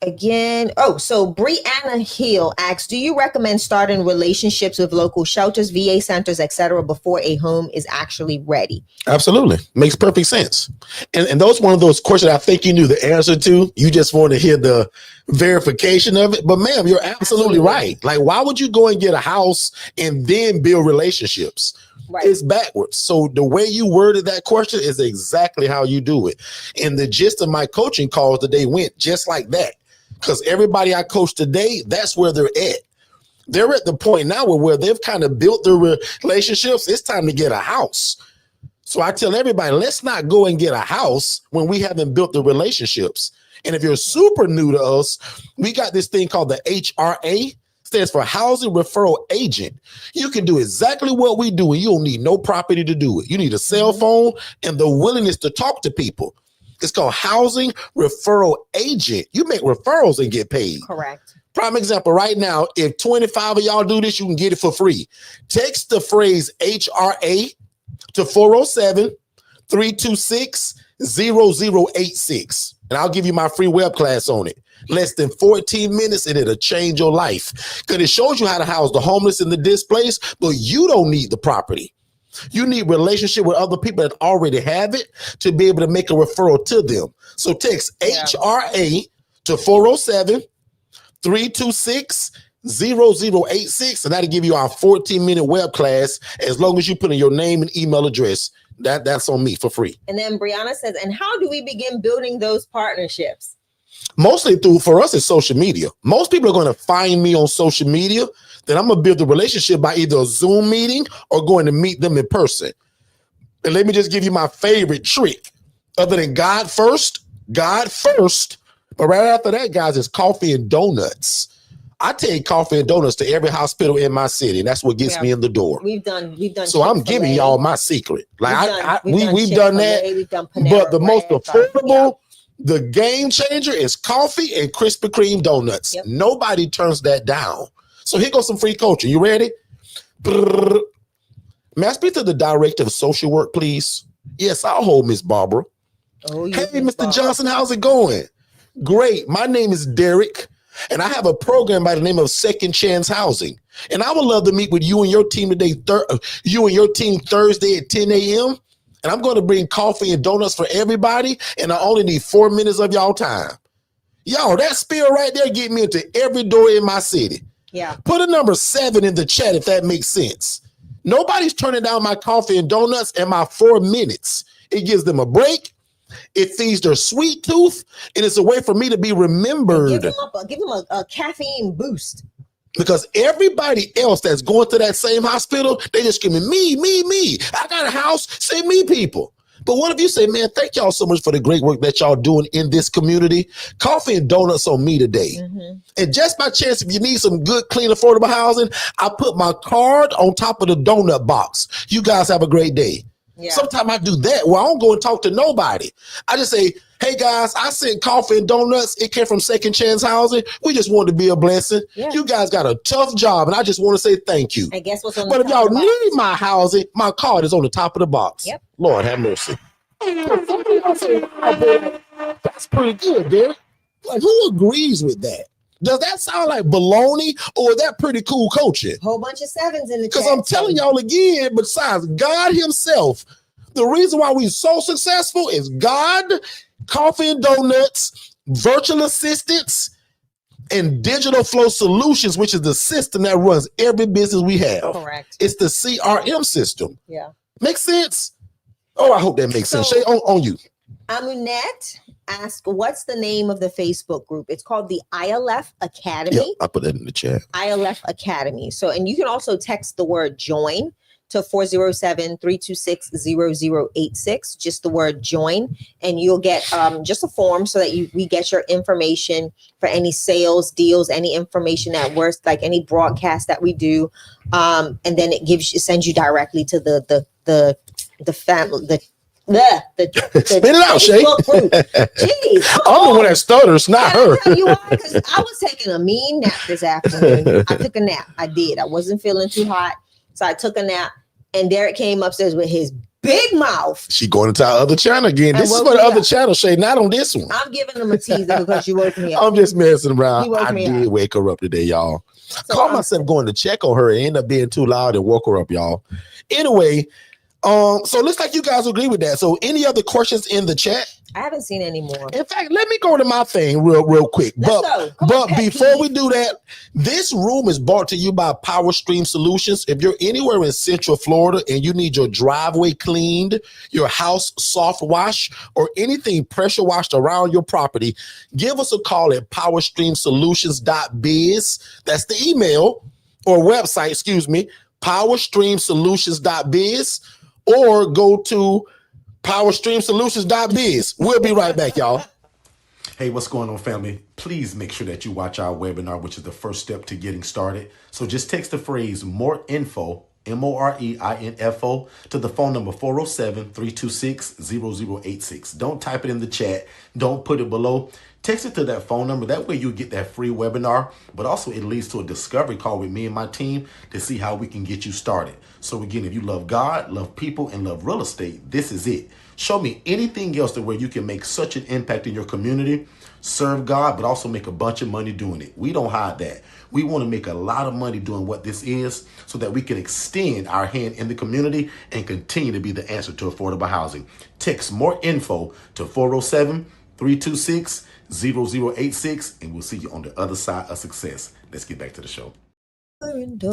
Brianna Hill asks, do you recommend starting relationships with local shelters, VA centers, etc., before a home is actually ready? Absolutely. Makes perfect sense. And those one of those questions I think you knew the answer to. You just want to hear the verification of it. But ma'am, you're absolutely right. Like, why would you go and get a house and then build relationships? Right. It's backwards. So the way you worded that question is exactly how you do it. And the gist of my coaching calls today went just like that. Because everybody I coach today, that's where they're at. They're at the point now where they've kind of built their relationships. It's time to get a house. So I tell everybody, let's not go and get a house when we haven't built the relationships. And if you're super new to us, we got this thing called the HRA. Stands for Housing Referral Agent. You can do exactly what we do, and you don't need no property to do it. You need a cell phone and the willingness to talk to people. It's called Housing Referral Agent. You make referrals and get paid. Correct. Prime example right now, if 25 of y'all do this, you can get it for free. Text the phrase HRA to 407-326-0086. And I'll give you my free web class on it. Less than 14 minutes and it'll change your life. Because it shows you how to house the homeless and the displaced, but you don't need the property. You need relationship with other people that already have it to be able to make a referral to them. So text HRA to 407-326-0086, and that'll give you our 14-minute web class as long as you put in your name and email address. That's on me for free. And then Brianna says, and how do we begin building those partnerships? Mostly for us, it's social media. Most people are going to find me on social media. Then I'm going to build a relationship by either a Zoom meeting or going to meet them in person. And let me just give you my favorite trick. Other than God first. But right after that, guys, is coffee and donuts. I take coffee and donuts to every hospital in my city. And that's what gets me in the door. We've done. So I'm giving y'all my secret. Like we've done that. We've done but the most affordable, the game changer is coffee and Krispy Kreme donuts. Yep. Nobody turns that down. So here goes some free coaching. You ready? May I speak to the director of social work, please? Yes, I'll hold Miss Barbara. Oh, hey, Mr. Barbara Johnson, how's it going? Great. My name is Derrick, and I have a program by the name of Second Chance Housing. And I would love to meet with you and your team today, Thursday at 10 a.m. And I'm going to bring coffee and donuts for everybody, and I only need 4 minutes of y'all time. Y'all, that spiel right there get me into every door in my city. Yeah. Put a number 7 in the chat if that makes sense. Nobody's turning down my coffee and donuts and my 4 minutes. It gives them a break. It feeds their sweet tooth, and it's a way for me to be remembered. Give them a caffeine boost. Because everybody else that's going to that same hospital, they just screaming, me. I got a house, say me, people. But what if you say, man, thank y'all so much for the great work that y'all doing in this community. Coffee and donuts on me today. Mm-hmm. And just by chance, if you need some good, clean, affordable housing, I put my card on top of the donut box. You guys have a great day. Yeah. Sometimes I do that where I don't go and talk to nobody. I just say, hey guys, I sent coffee and donuts. It came from Second Chance Housing. We just wanted to be a blessing. Yeah. You guys got a tough job, and I just want to say thank you. And guess what's on but if y'all need my housing, my card is on the top of the box. Yep. Lord have mercy. That's pretty good, dude. Like, who agrees with that? Does that sound like baloney, or is that pretty cool coaching? Whole bunch of 7s in the chat. Because I'm telling y'all again, besides God himself, the reason why we're so successful is God, coffee and donuts, virtual assistants, and digital flow solutions, which is the system that runs every business we have. Correct. It's the CRM system. Yeah. Makes sense? Oh, I hope that makes sense. Shay, on you. Amunette asked, what's the name of the Facebook group? It's called the ILF Academy. Yep, I put that in the chat. ILF Academy. So, and you can also text the word join to 407-326-0086, just the word join, and you'll get just a form so that we get your information for any sales deals, any information that works, like any broadcast that we do, and then it sends you directly to the family, spit it out, Shay. Jeez, I'm the one that stutters, not her. You are, because I was taking a mean nap this afternoon. I took a nap. I did. I wasn't feeling too hot, so I took a nap. And Derrick came upstairs with his big mouth. She going into our other channel again. This is for the other channel, Shay, not on this one. I'm giving him a teaser because you woke me up. I'm just messing around. I did wake her up today, y'all. So caught myself going to check on her and ended up being too loud and woke her up, y'all. Anyway, so it looks like you guys agree with that. So any other questions in the chat? I haven't seen any more. In fact, let me go to my thing real quick. But before we do that, this room is brought to you by Power Stream Solutions. If you're anywhere in Central Florida and you need your driveway cleaned, your house soft washed, or anything pressure washed around your property, give us a call at powerstreamsolutions.biz. That's the email or website, powerstreamsolutions.biz, or go to powerstreamsolutions.biz. We'll be right back, y'all. Hey, what's going on, family? Please make sure that you watch our webinar, which is the first step to getting started. So just text the phrase more info, MOREINFO, to the phone number 407-326-0086. Don't type it in the chat. Don't put it below. Text it to that phone number. That way you get that free webinar, but also it leads to a discovery call with me and my team to see how we can get you started. So again, if you love God, love people, and love real estate, this is it. Show me anything else to where you can make such an impact in your community, serve God, but also make a bunch of money doing it. We don't hide that. We want to make a lot of money doing what this is so that we can extend our hand in the community and continue to be the answer to affordable housing. Text more info to 407-326-0086, and we'll see you on the other side of success. Let's get back to the show.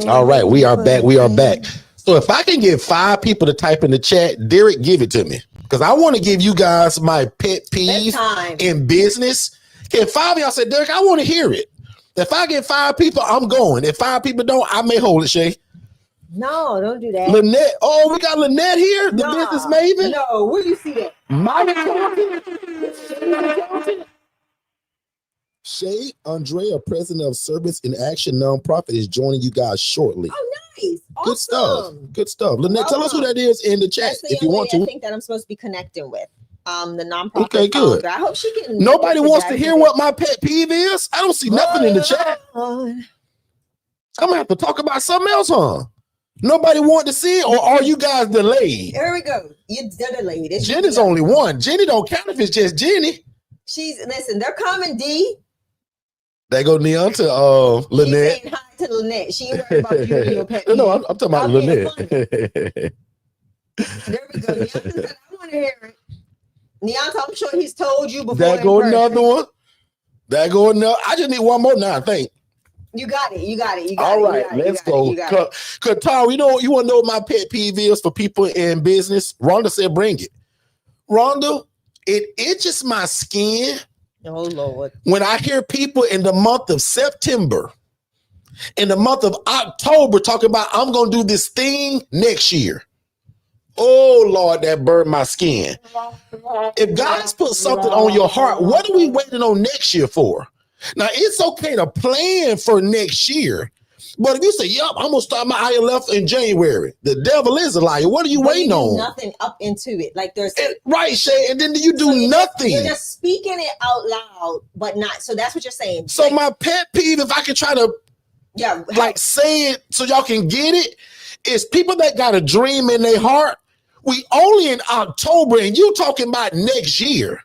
All right, we are back. We are back. So if I can get 5 people to type in the chat, Derrick, give it to me. Because I want to give you guys my pet peeve in business. Can 5 of y'all say, Derrick, I want to hear it. If I get 5 people, I'm going. If 5 people don't, I may hold it, Shay. No, don't do that. Lynette. Oh, we got Lynette here, the business maven. No, where you see that? Shay Andrea, president of Service in Action Nonprofit, is joining you guys shortly. Oh, nice. Awesome. Good stuff. Good stuff. Lynette, tell us who that is in the chat if you want to. I think that I'm supposed to be connecting with. The nonprofit. Okay, good. I hope she can. Nobody wants to hear what my pet peeve is. I don't see nothing in the chat. I'm gonna have to talk about something else, huh? Nobody want to see it, or are you guys delayed? Here we go. You're delayed. Jenny's only one. Jenny don't count if it's just Jenny. Listen, they're coming, D. They go Neon to Lynette. She's saying hi to Lynette. She ain't worried about you and your pet. No, I'm talking about Lynette. There we go. Neon said, I want to hear it. Neon, I'm sure he's told you before. There go another one. There go another. I just need one more now, I think. You got it. All right, let's go. Qatar, you want to know what my pet peeve is for people in business? Rhonda said, bring it. Rhonda, it itches my skin. Oh, Lord. When I hear people in the month of September, in the month of October, talking about, I'm going to do this thing next year. Oh, Lord, that burned my skin. If God's put something on your heart, what are we waiting on next year for? Now, it's okay to plan for next year. But if you say, yup, I'm going to start my ILF in January, the devil is a liar. What are you waiting on? Nothing up into it. Like there's right, Shay, and then you do nothing. You're just speaking it out loud, but not. So that's what you're saying. So my pet peeve, if I can try to say it so y'all can get it, is people that got a dream in their heart. We only in October, and you talking about next year.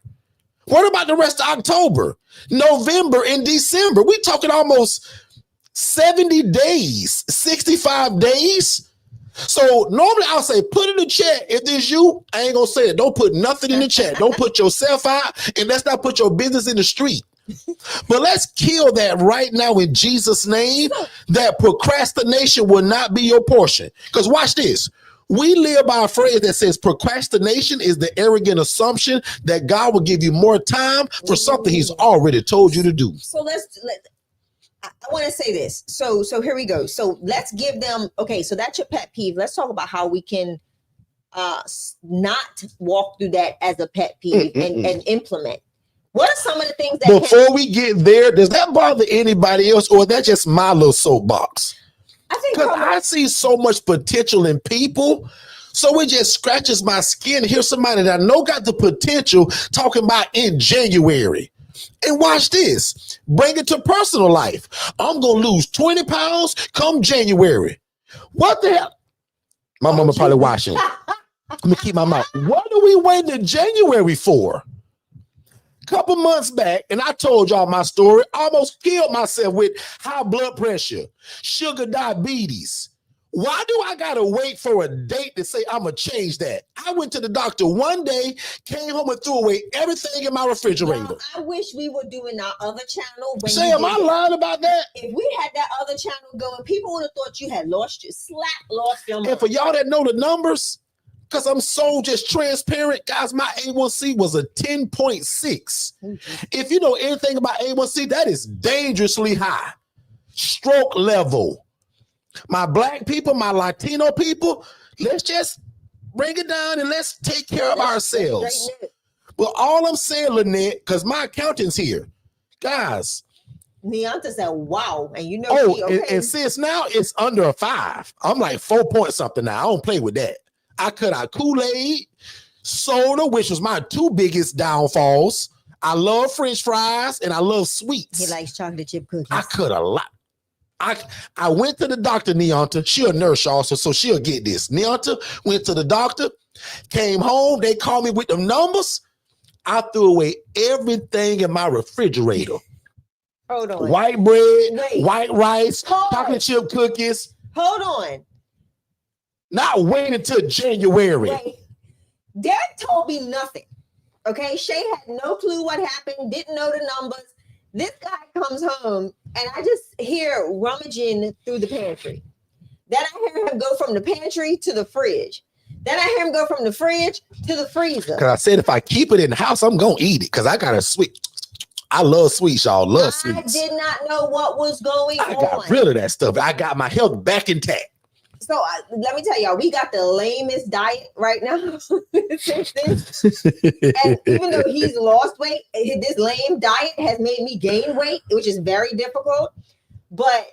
What about the rest of October, November, and December? We talking almost 70 days, 65 days. So normally I'll say, put in the chat. If there's you, I ain't gonna say it. Don't put nothing in the chat. Don't put yourself out, and let's not put your business in the street. But let's kill that right now in Jesus' name. That procrastination will not be your portion. Because watch this. We live by a phrase that says procrastination is the arrogant assumption that God will give you more time for something he's already told you to do. So I want to say this. So here we go. So let's give them, okay, so that's your pet peeve. Let's talk about how we can not walk through that as a pet peeve and implement. What are some of the things that before we get there, does that bother anybody else, or is that just my little soapbox? Because I see so much potential in people, so it just scratches my skin. Here's somebody that I know got the potential talking about in January. And watch this. Bring it to personal life. I'm going to lose 20 pounds come January. What the hell? My mama probably watching. Let me keep my mouth. What are we waiting in January for? Couple months back, and I told y'all my story, almost killed myself with high blood pressure, sugar, diabetes. Why do I gotta wait for a date to say I'm gonna change that? I went to the doctor one day, came home and threw away everything in my refrigerator. Now, I wish we were doing our other channel. Say, am I lying about that? If we had that other channel going, people would have thought you had lost your mind. And for y'all that know the numbers, because I'm so just transparent, guys, my A1C was a 10.6. If you know anything about A1C, that is dangerously high. Stroke level. My black people, my Latino people, let's just bring it down and let's take care of ourselves. But all I'm saying, Lynette, because my accountant's here, guys. Neonta said, wow. And you know, and since now it's under a 5. I'm like 4 point something now. I don't play with that. I cut out Kool-Aid, soda, which was my 2 biggest downfalls. I love French fries and I love sweets. He likes chocolate chip cookies. I cut a lot. I went to the doctor, Neonta. She a nurse also, so she'll get this. Neonta went to the doctor, came home. They called me with them numbers. I threw away everything in my refrigerator. Hold on. White bread, white rice, chocolate chip cookies. Hold on. Not waiting until January. Wait. Derrick told me nothing. Okay, Shay had no clue what happened, didn't know the numbers. This guy comes home and I just hear rummaging through the pantry. Then I hear him go from the pantry to the fridge. Then I hear him go from the fridge to the freezer. Because I said if I keep it in the house, I'm going to eat it because I got a sweet. I love sweets, y'all. Love sweets. I did not know what was going on. I got rid of that stuff. I got my health back intact. let me tell y'all, we got the lamest diet right now. And even though he's lost weight, this lame diet has made me gain weight, which is very difficult. But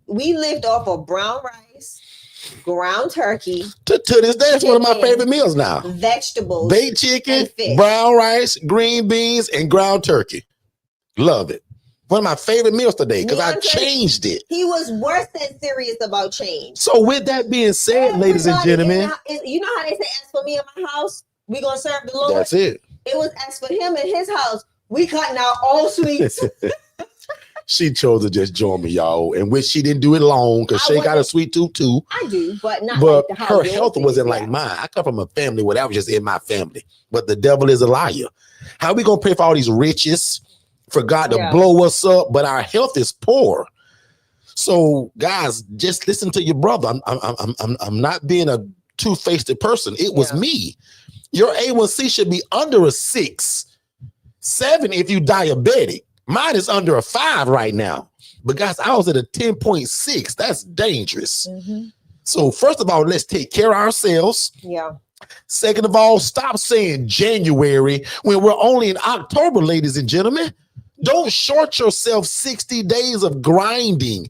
we lived off of brown rice, ground turkey. To this day, it's one of my favorite meals now. Vegetables, baked chicken, brown rice, green beans, and ground turkey. Love it. One of my favorite meals today because I changed it. He was worse than serious about change. So with that being said, ladies and gentlemen, you know how they say, as for me and my house, we gonna serve the Lord. That's it. It was as for him and his house, we cutting out all sweets. She chose to just join me, y'all, and which she didn't do it long because she got a sweet tooth too. I do, but not. But like her health wasn't like mine. I come from a family where that was just in my family. But the devil is a liar. How we gonna pray for all these riches for God to blow us up, but our health is poor? So, guys, just listen to your brother. I'm not being a two-faced person. It was me. Your A1C should be under a 6, 7 if you diabetic. Mine is under a 5 right now. But guys, I was at a 10.6. That's dangerous. So first of all, let's take care of ourselves. Second of all, stop saying January when we're only in October, ladies and gentlemen. Don't short yourself 60 days of grinding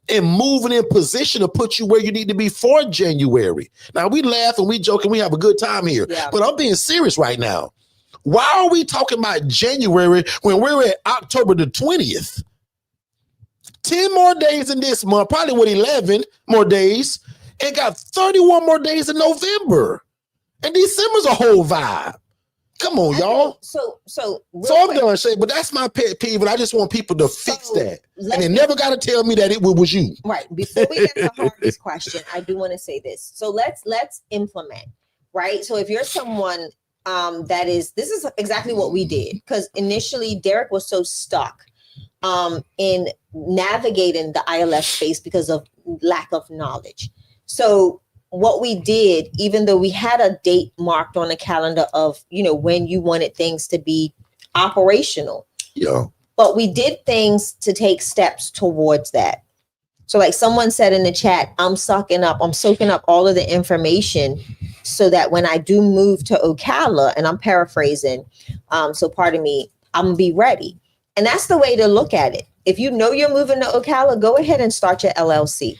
and moving in position to put you where you need to be for January. Now, we laugh and we joke and we have a good time here, but I'm being serious right now. Why are we talking about January when we're at October the 20th? 10 more days in this month, probably with 11 more days, and got 31 more days in November. And December's a whole vibe. Come on, y'all. So I'm done, Shay, but that's my pet peeve, and I just want people to fix that. And they never got to tell me that it was you. Right. Before we get to Harvey's question, I do want to say this. So let's implement, right? So if you're someone this is exactly what we did, because initially Derrick was so stuck in navigating the ILF space because of lack of knowledge. So what we did, even though we had a date marked on the calendar of, when you wanted things to be operational. But we did things to take steps towards that. So like someone said in the chat, I'm soaking up all of the information so that when I do move to Ocala, and I'm paraphrasing, so pardon me, I'm gonna be ready. And that's the way to look at it. If you know you're moving to Ocala, go ahead and start your LLC,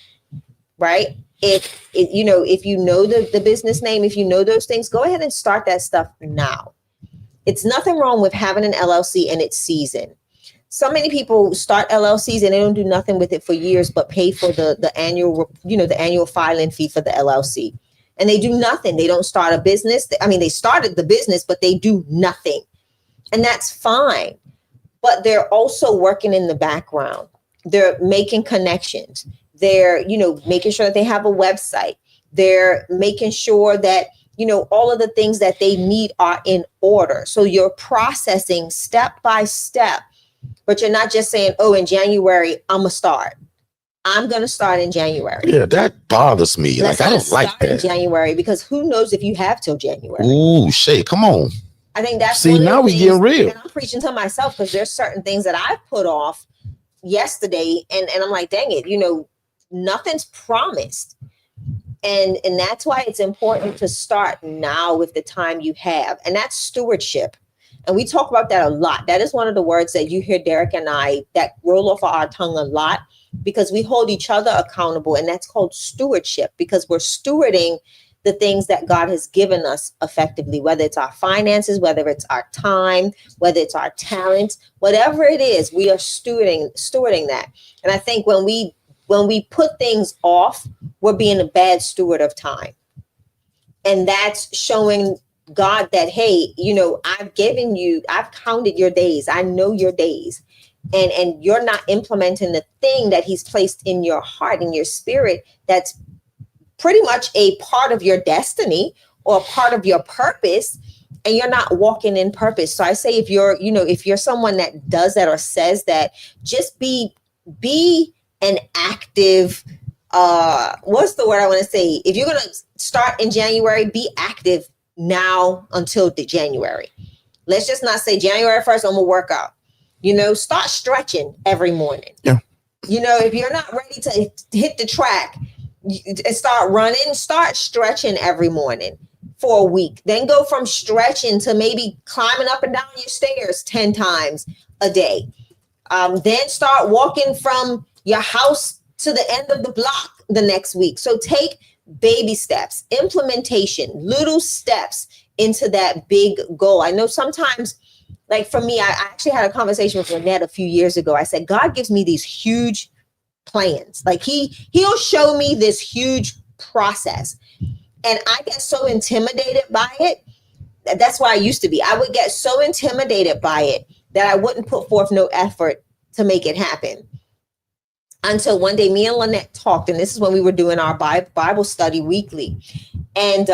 right? If you know the business name, if you know those things, go ahead and start that stuff now. It's nothing wrong with having an LLC and its season. So many people start LLCs and they don't do nothing with it for years, but pay for the annual filing fee for the LLC. And they do nothing. They don't start a business. They started the business, but they do nothing. And that's fine. But they're also working in the background. They're making connections. They're, making sure that they have a website. They're making sure that, all of the things that they need are in order. So you're processing step by step, but you're not just saying, oh, in January, I'm going to start in January. Yeah, that bothers me. I don't like that. In January, because who knows if you have till January. Ooh, Shay, come on. I think that's now we getting real. And I'm preaching to myself because there's certain things that I've put off yesterday. And I'm like, dang it, nothing's promised. And that's why it's important to start now with the time you have. And that's stewardship. And we talk about that a lot. That is one of the words that you hear Derrick and I that roll off of our tongue a lot, because we hold each other accountable. And that's called stewardship, because we're stewarding the things that God has given us effectively, whether it's our finances, whether it's our time, whether it's our talents, whatever it is, we are stewarding that. And I think when we put things off, we're being a bad steward of time. And that's showing God that, hey, I've counted your days. I know your days. And you're not implementing the thing that he's placed in your heart, in your spirit, that's pretty much a part of your destiny or a part of your purpose, and you're not walking in purpose. So I say, if you're someone that does that or says that, just be an active, what's the word I want to say? If you're going to start in January, be active now until January. Let's just not say January 1st, I'm going to work out. Start stretching every morning. Yeah. You know, if you're not ready to hit the track and start running, start stretching every morning for a week. Then go from stretching to maybe climbing up and down your stairs 10 times a day. Then start walking from your house to the end of the block the next week. So take baby steps, implementation, little steps into that big goal. I know sometimes, like for me, I actually had a conversation with Lynette a few years ago. I said, God gives me these huge plans. Like he'll show me this huge process. And I get so intimidated by it. That's why I used to be. I would get so intimidated by it that I wouldn't put forth no effort to make it happen. Until one day me and Lynette talked, and this is when we were doing our Bible study weekly. And,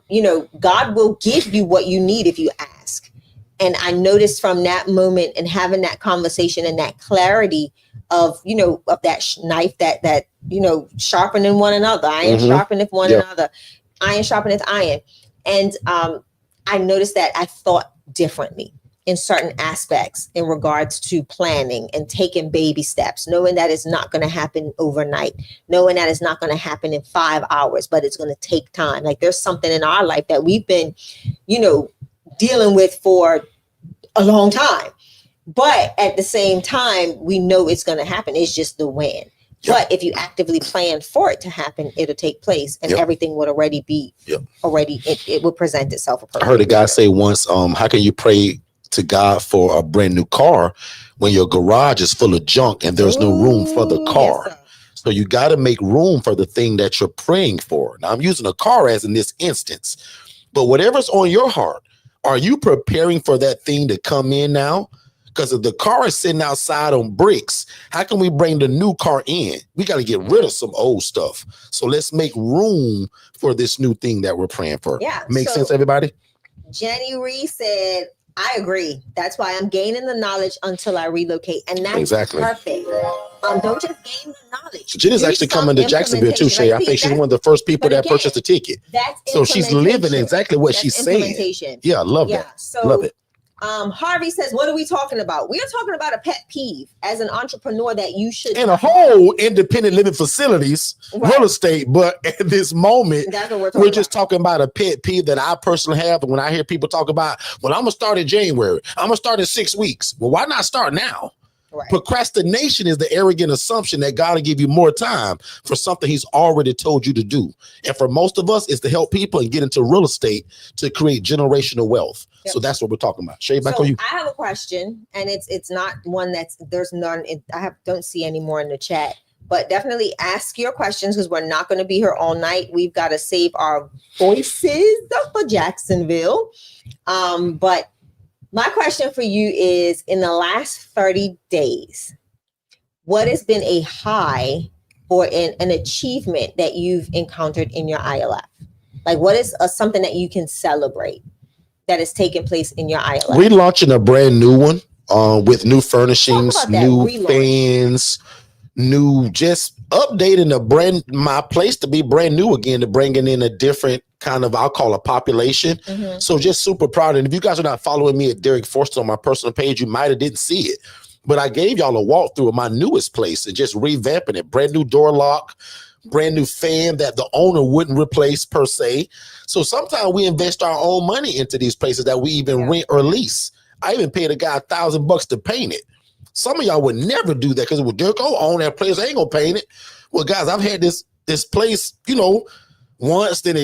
you know, God will give you what you need if you ask. And I noticed from that moment and having that conversation and that clarity of, you know, of that knife that, you know, sharpening one another, iron sharpeneth one another, iron sharpeneth iron. And I noticed that I thought differently in certain aspects in regards to planning and taking baby steps, knowing that it's not going to happen overnight, knowing that it's not going to happen in 5 hours, but it's going to take time. Like there's something in our life that we've been, you know, dealing with for a long time. But at the same time, we know it's going to happen. It's just the when. But if you actively plan for it to happen, it'll take place and everything would already be already, it will present itself. I heard a guy say once, how can you pray to God for a brand new car when your garage is full of junk and there's no room for the car? Yes, so you got to make room for the thing that you're praying for. Now I'm using a car as in this instance, but whatever's on your heart, are you preparing for that thing to come in now? Because if the car is sitting outside on bricks, how can we bring the new car in? We got to get rid of some old stuff. So let's make room for this new thing that we're praying for. Yeah. Make sense, everybody? Jenny Reese said, I agree. That's why I'm gaining the knowledge until I relocate. And that's perfect. Don't just gain the knowledge. Jenny's actually coming to Jacksonville too, Shay. I think she's one of the first people that purchased a ticket. So she's living exactly what she's saying. Yeah, I love that. So, love it. Harvey says, what are we talking about? We are talking about a pet peeve as an entrepreneur that you should in a whole independent living facilities, real estate. But at this moment, we're just talking about a pet peeve that I personally have. And when I hear people talk about, well, I'm gonna start in January, I'm gonna start in 6 weeks. Well, why not start now? Right. Procrastination is the arrogant assumption that God will give you more time for something he's already told you to do. And for most of us, it's to help people and get into real estate to create generational wealth. Yep. So that's what we're talking about. Shay, back on you. I have a question, and it's not one there's none. Don't see any more in the chat, but definitely ask your questions because we're not going to be here all night. We've got to save our voices for Jacksonville. But my question for you is, in the last 30 days, what has been a high or an achievement that you've encountered in your ILF? Like, what is something that you can celebrate that has taken place in your ILF? We're launching a brand new one with new furnishings, new fans, new, just updating my place to be brand new again, to bringing in a different kind of, I'll call a population. So just super proud. And if you guys are not following me at Derrick Forston on my personal page, you might have didn't see it, but I gave y'all a walkthrough of my newest place and just revamping it. Brand new door lock, brand new fan that the owner wouldn't replace per se. So sometimes we invest our own money into these places that we even rent or lease. I even paid a guy $1,000 to paint it. Some of y'all would never do that because it would Derrick, own that place. I ain't gonna paint it. Well, guys, I've had this place, you know, once, then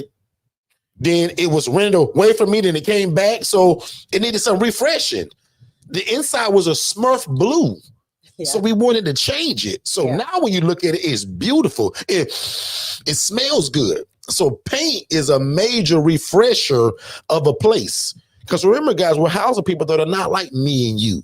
it was rented away from me, then it came back. So it needed some refreshing. The inside was a Smurf blue. So we wanted to change it. So now when you look at it, it's beautiful. It smells good. So paint is a major refresher of a place. Because remember, guys, we're housing people that are not like me and you.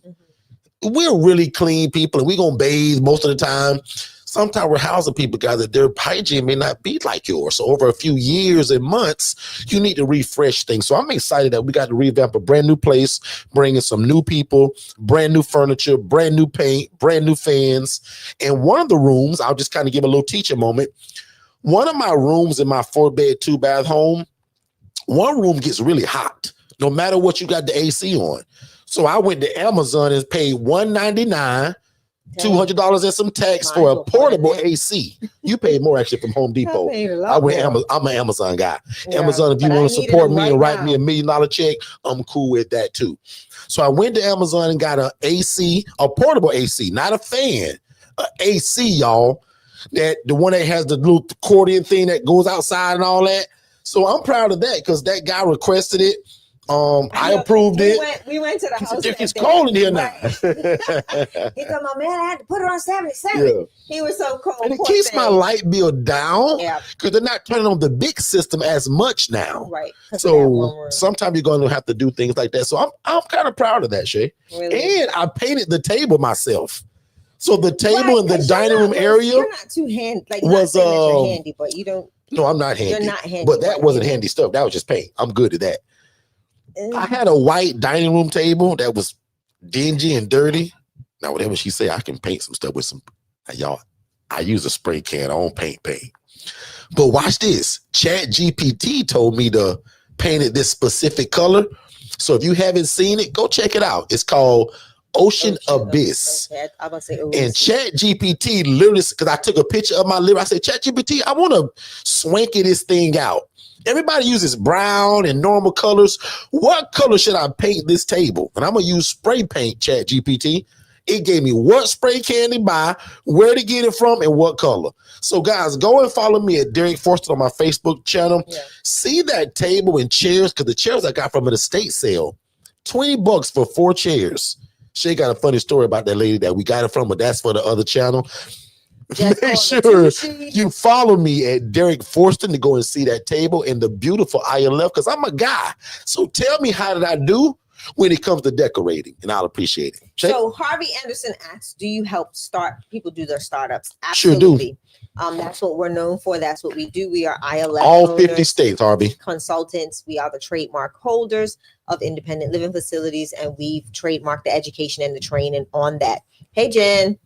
We're really clean people and we're going to bathe most of the time. Sometimes we're housing people, guys, that their hygiene may not be like yours. So over a few years and months, you need to refresh things. So I'm excited that we got to revamp a brand new place, bring in some new people, brand new furniture, brand new paint, brand new fans. And one of the rooms, I'll just kind of give a little teaching moment. One of my rooms in my 4-bed, 2-bath home, one room gets really hot, no matter what you got the AC on. So I went to Amazon and paid $199 $200 and some tax for a portable AC. You paid more actually from Home Depot. I'm an Amazon guy. Yeah, Amazon, if you want to support me and write me $1 million check, I'm cool with that too. So I went to Amazon and got an AC, a portable AC, not a fan, an AC, y'all. That the one that has the little accordion thing that goes outside and all that. So I'm proud of that because that guy requested it. I approved it. We went to the house. It's cold in here now. He told my man, I had to put it on 77. Yeah. He was so cold. And it keeps my light bill down because they're not turning on the big system as much now. Right. So sometimes you're going to have to do things like that. So I'm kind of proud of that, Shay. Really? And I painted the table myself. So the table in the dining room area. You're not too handy. Like, was you're handy, but you don't. No, I'm not handy. You're not handy. But that wasn't handy stuff. That was just paint. I'm good at that. I had a white dining room table that was dingy and dirty. Now, whatever she say, I can paint some stuff with some. Y'all, I use a spray can. I don't paint. But watch this. ChatGPT told me to paint it this specific color. So if you haven't seen it, go check it out. It's called Ocean Abyss. Okay. I'm about to say and ChatGPT literally, because I took a picture of my liver, I said, ChatGPT, I want to swanky this thing out. Everybody uses brown and normal colors. What color should I paint this table? And I'm going to use spray paint, ChatGPT. It gave me what spray can to buy, where to get it from, and what color. So, guys, go and follow me at Derrick Forston on my Facebook channel. Yeah. See that table and chairs, because the chairs I got from an estate sale, $20 for 4 chairs. Shay got a funny story about that lady that we got it from, but that's for the other channel. Make sure you follow me at Derrick Forston to go and see that table and the beautiful iron left, because I'm a guy. So tell me, how did I do when it comes to decorating? And I'll appreciate it. Shay? So Harvey Anderson asks, do you help people do their startups? Absolutely. Sure do. That's what we're known for. That's what we do. We are ILF all 50 states, Harvey. Consultants. We are the trademark holders of independent living facilities, and we've trademarked the education and the training on that. Hey, Jen.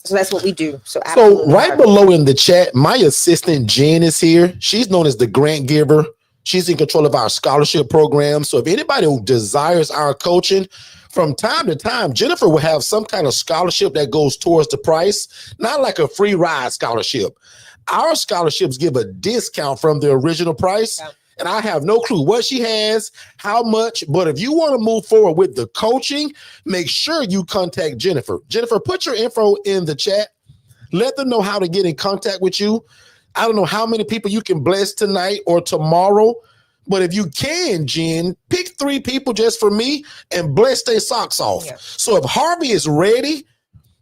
So that's what we do. So right below in the chat, my assistant Jen is here. She's known as the grant giver. She's in control of our scholarship program. So if anybody who desires our coaching, from time to time, Jennifer will have some kind of scholarship that goes towards the price, not like a free ride scholarship. Our scholarships give a discount from the original price. Yeah. And I have no clue what she has, how much, but if you want to move forward with the coaching, make sure you contact Jennifer. Jennifer, put your info in the chat. Let them know how to get in contact with you. I don't know how many people you can bless tonight or tomorrow, but if you can, Jen, pick 3 people just for me and bless their socks off. Yeah. So if Harvey is ready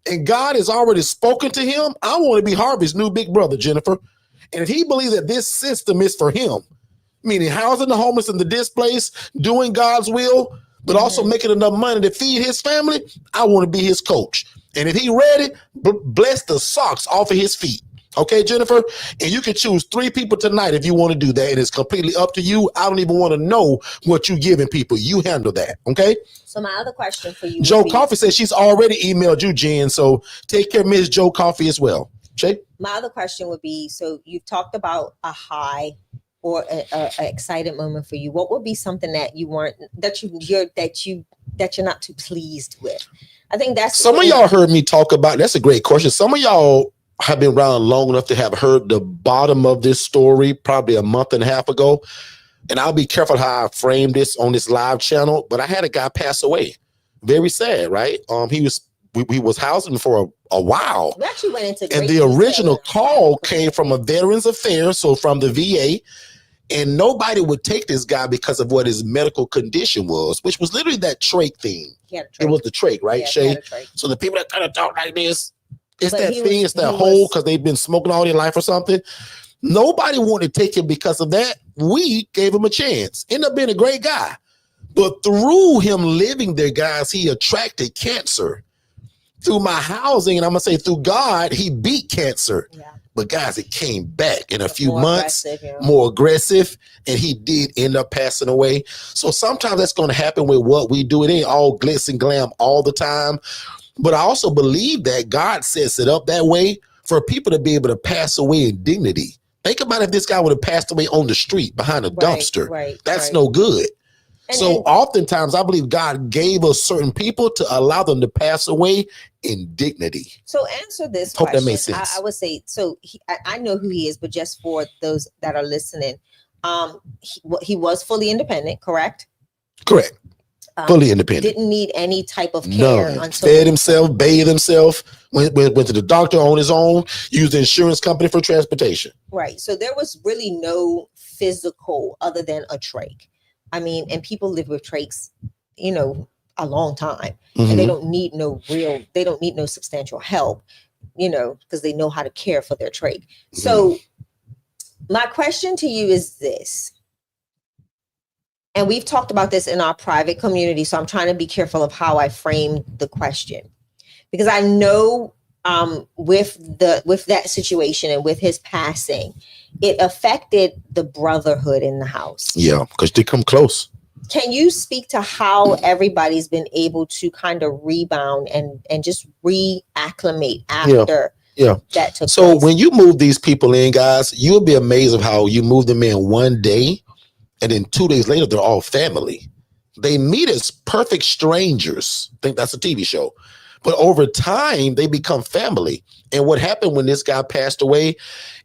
and God has already spoken to him, I want to be Harvey's new big brother, Jennifer. And if he believes that this system is for him, meaning housing the homeless and the displaced, doing God's will, but also making enough money to feed his family, I want to be his coach. And if he ready, bless the socks off of his feet. Okay, Jennifer? And you can choose 3 people tonight if you want to do that. And it's completely up to you. I don't even want to know what you're giving people. You handle that, okay? So my other question for you. Joe Coffey says she's already emailed you, Jen. So take care of Miss Joe Coffey as well. Shay? My other question would be, so you've talked about a high or an excited moment for you. What would be something that you weren't, that you're not too pleased with? I think that's some of y'all heard me talk about. That's a great question. Some of y'all have been around long enough to have heard the bottom of this story probably a month and a half ago. And I'll be careful how I frame this on this live channel. But I had a guy pass away. Very sad, right? We was housing for a while. We actually went into and the original call came from a Veterans Affairs, so from the VA. And nobody would take this guy because of what his medical condition was, which was literally that trach thing. It was the trach, right, Shay? So the people that kind of talk like this, it's that thing, it's that hole because they've been smoking all their life or something. Nobody wanted to take him because of that. We gave him a chance. Ended up being a great guy. But through him living there, guys, he attracted cancer. Through my housing, and I'm going to say through God, he beat cancer. Yeah. But guys, it came back in a few months, more aggressive, and he did end up passing away. So sometimes that's going to happen with what we do. It ain't all glitz and glam all the time. But I also believe that God sets it up that way for people to be able to pass away in dignity. Think about if this guy would have passed away on the street behind a dumpster. That's no good. So oftentimes I believe God gave us certain people to allow them to pass away in dignity. So answer this Hope question. that makes sense. I would say, so I know who he is, but just for those that are listening, he was fully independent, correct? Correct. Fully independent. Didn't need any type of care. No. Fed himself, bathed himself, went to the doctor on his own, used the insurance company for transportation. Right. So there was really no physical other than a trach. I mean, and people live with trachs, you know, a long time, and they don't need no substantial help, you know, because they know how to care for their trach. So my question to you is this, and we've talked about this in our private community, so I'm trying to be careful of how I frame the question, because I know with that situation and with his passing, it affected the brotherhood in the house. Yeah, because they come close. Can you speak to how everybody's been able to kind of rebound and just reacclimate after that took place? When you move these people in, guys, you'll be amazed of how you move them in one day, and then 2 days later, they're all family. They meet as perfect strangers. I think that's a TV show. But over time, they become family. And what happened when this guy passed away,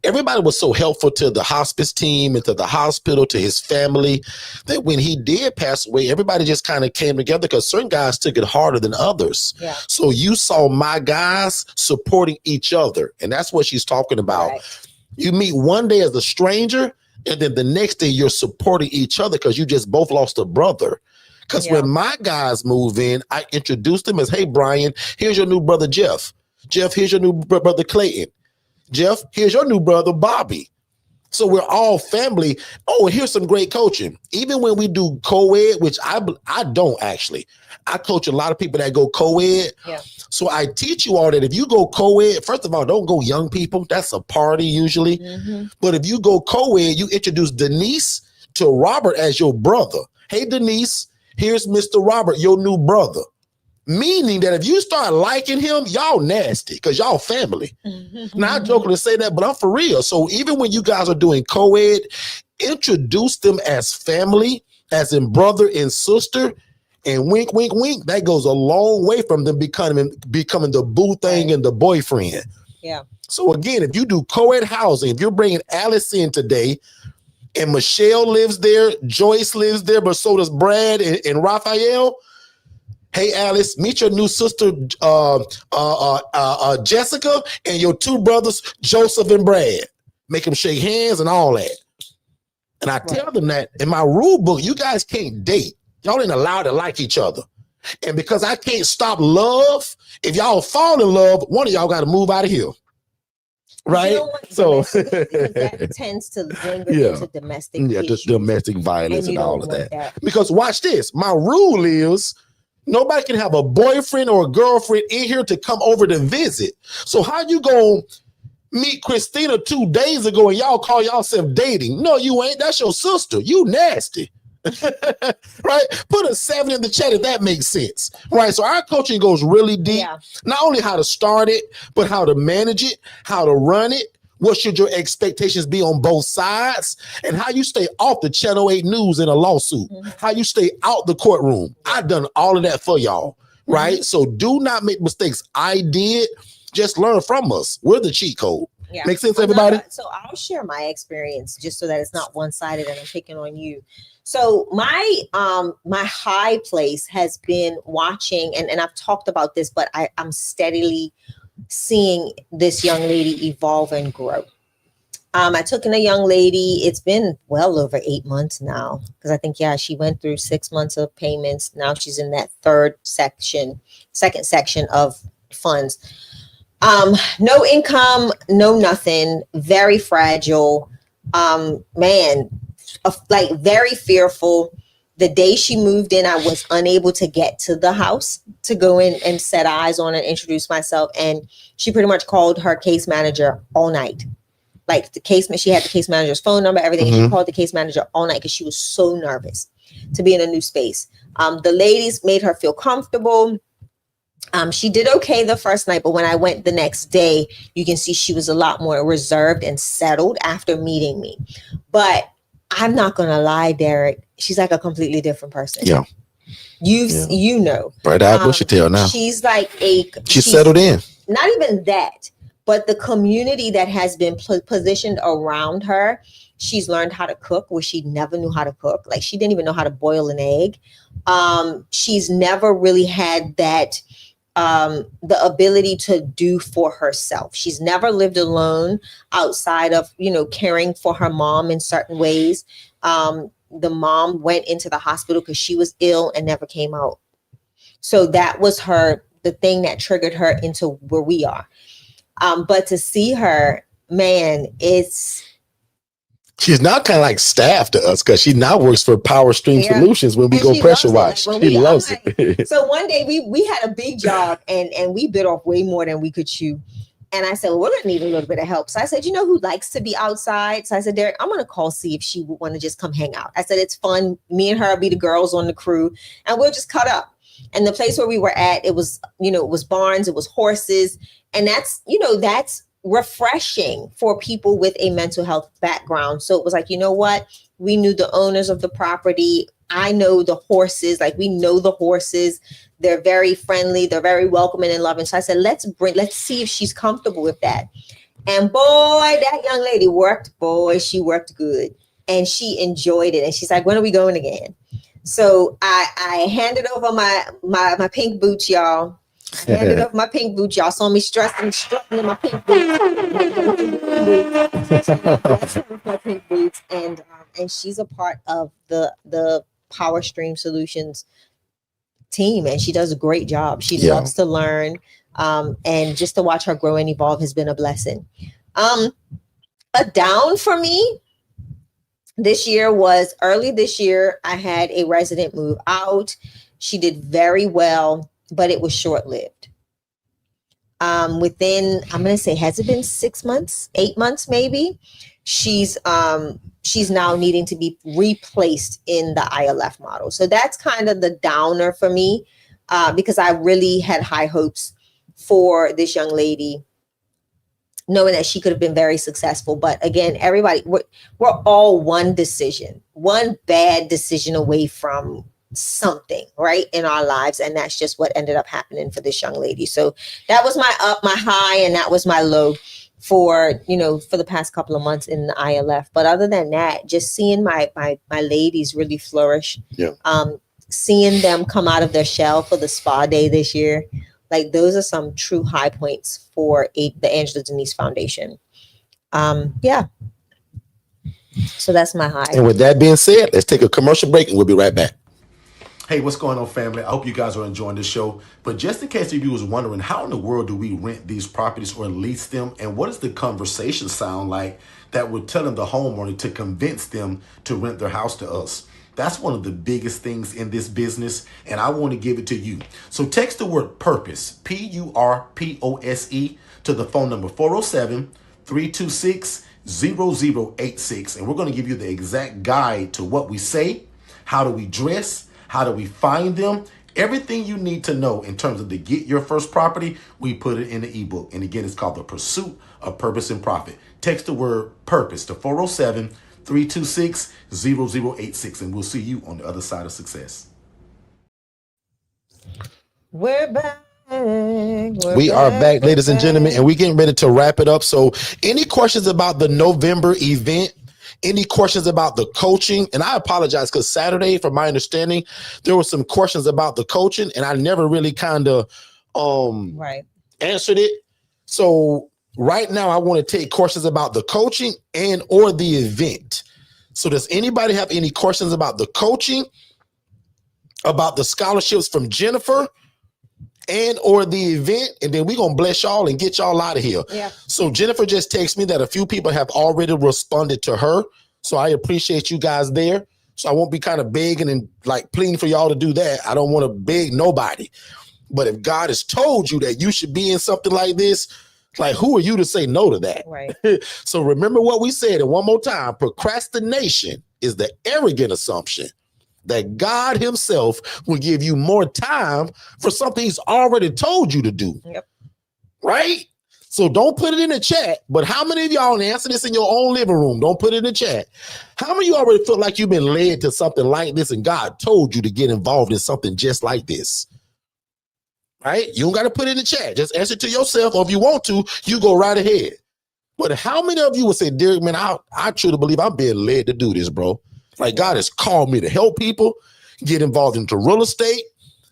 everybody was so helpful to the hospice team and to the hospital, to his family, that when he did pass away, everybody just kind of came together, because certain guys took it harder than others. Yeah. So you saw my guys supporting each other. And that's what she's talking about. Right. You meet one day as a stranger, and then the next day you're supporting each other because you just both lost a brother. Because when my guys move in, I introduced them as, hey, Brian, here's your new brother, Jeff. Jeff, here's your new brother, Clayton. Jeff, here's your new brother, Bobby. So we're all family. Oh, and here's some great coaching. Even when we do co-ed, which I don't actually. I coach a lot of people that go co-ed. Yeah. So I teach you all that if you go co-ed, first of all, don't go young people. That's a party usually. But if you go co-ed, you introduce Denise to Robert as your brother. Hey, Denise, here's Mr. Robert, your new brother. Meaning that if you start liking him, y'all nasty because y'all family. Now, I jokingly say that, but I'm for real. So even when you guys are doing co-ed, introduce them as family, as in brother and sister, and wink, wink, wink. That goes a long way from them becoming the boo thing and the boyfriend. Yeah. So again, if you do co-ed housing, if you're bringing Alice in today, and Michelle lives there, Joyce lives there, but so does Brad and Raphael. Hey, Alice, meet your new sister, Jessica, and your two brothers, Joseph and Brad. Make them shake hands and all that. And I tell them that in my rule book, you guys can't date. Y'all ain't allowed to like each other. And because I can't stop love, if y'all fall in love, one of y'all got to move out of here. Right. So that tends to linger into domestic issues. Just domestic violence and all of that. Because watch this. My rule is nobody can have a boyfriend or a girlfriend in here to come over to visit. So how you gonna meet Christina 2 days ago and y'all call yourself dating? No, you ain't. That's your sister. You nasty. Right? Put a 7 in the chat if that makes sense. Right? So our coaching goes really deep. Not only how to start it, but how to manage it, how to run it. What should your expectations be on both sides? And how you stay off the Channel 8 news in a lawsuit. How you stay out the courtroom. I've done all of that for y'all. Right? So do not make mistakes. I did. Just learn from us. We're the cheat code. Make sense, everybody? So I'll share my experience just so that it's not one-sided and I'm picking on you. So my high place has been watching, and I've talked about this, but I'm steadily seeing this young lady evolve and grow. I took in a young lady. It's been well over 8 months now, because I think, she went through 6 months of payments. Now she's in that second section of funds. No income, no nothing, very fragile. Like very fearful. The day she moved in, I was unable to get to the house to go in and set eyes on and introduce myself. And she pretty much called her case manager all night. Like she had the case manager's phone number, everything. And she called the case manager all night because she was so nervous to be in a new space. The ladies made her feel comfortable. She did okay the first night, but when I went the next day, you can see she was a lot more reserved and settled after meeting me. But I'm not going to lie, Derrick. she's like a completely different person. Yeah. You know. Right out bushy tail now. She's like she's settled in. Not even that, but the community that has been positioned around her. She's learned how to cook where she never knew how to cook. Like she didn't even know how to boil an egg. She's never really had that the ability to do for herself. She's never lived alone outside of, caring for her mom in certain ways. The mom went into the hospital because she was ill and never came out. So that was the thing that triggered her into where we are. But to see her, man, she's now kind of like staff to us because she now works for Power Stream Solutions when we go pressure wash. She loves it. So one day we had a big job and we bit off way more than we could chew. And I said, well, we're going to need a little bit of help. So I said, you know who likes to be outside? So I said, Derrick, I'm going to call, see if she would want to just come hang out. I said, it's fun. Me and her will be the girls on the crew and we'll just cut up. And the place where we were at, it was, it was barns, it was horses. And that's refreshing for people with a mental health background. So it was like, you know what? We knew the owners of the property. I know the horses, like we know the horses. They're very friendly. They're very welcoming and loving. So I said, let's see if she's comfortable with that. And boy, that young lady worked. Boy, she worked good and she enjoyed it. And she's like, when are we going again? So I handed over my pink boots, y'all. I handed over my pink boots. Y'all saw me strutting in my pink boots. And she's a part of the Power Stream Solutions team, and she does a great job. She loves to learn, and just to watch her grow and evolve has been a blessing. A down for me this year was early this year. I had a resident move out. She did very well, but it was short-lived. Within, I'm going to say, has it been 6 months, 8 months, maybe? She's now needing to be replaced in the ILF model. So that's kind of the downer for me, because I really had high hopes for this young lady, knowing that she could have been very successful. But again, everybody, we're all one bad decision away from something right in our lives. And that's just what ended up happening for this young lady. So that was my up, my high, and that was my low for the past couple of months in the ILF. But other than that, just seeing my ladies really flourish, seeing them come out of their shell for the spa day this year, like those are some true high points for the Angela Denise Foundation. So that's my high. And with that being said, let's take a commercial break and we'll be right back. Hey, what's going on, family? I hope you guys are enjoying the show. But just in case if you was wondering, how in the world do we rent these properties or lease them? And what does the conversation sound like that we're telling the homeowner to convince them to rent their house to us? That's one of the biggest things in this business, and I want to give it to you. So text the word PURPOSE, PURPOSE, to the phone number 407-326-0086. And we're going to give you the exact guide to what we say, how do we dress, how do we find them? Everything you need to know in terms of to get your first property, we put it in the ebook. And again, it's called The Pursuit of Purpose and Profit. Text the word PURPOSE to 407-326-0086, and we'll see you on the other side of success. We're back. We are back, ladies and gentlemen, and we're getting ready to wrap it up. So any questions about the November event? Any questions about the coaching? And I apologize because Saturday, from my understanding, there were some questions about the coaching and I never really kind of answered it. So right now I want to take questions about the coaching and or the event. So does anybody have any questions about the coaching, about the scholarships from Jennifer, and or the event? And then we're going to bless y'all and get y'all out of here. Yeah. So Jennifer just texted me that a few people have already responded to her. So I appreciate you guys there. So I won't be kind of begging and like pleading for y'all to do that. I don't want to beg nobody. But if God has told you that you should be in something like this, like who are you to say no to that? Right. So remember what we said, and one more time, procrastination is the arrogant assumption that God himself will give you more time for something he's already told you to do. Yep. Right? So don't put it in the chat. But how many of y'all, and answer this in your own living room, don't put it in the chat. How many of you already feel like you've been led to something like this and God told you to get involved in something just like this? Right? You don't got to put it in the chat. Just answer to yourself, or if you want to, you go right ahead. But how many of you would say, Derrick, man, I truly believe I'm being led to do this, bro. Like God has called me to help people, get involved into real estate,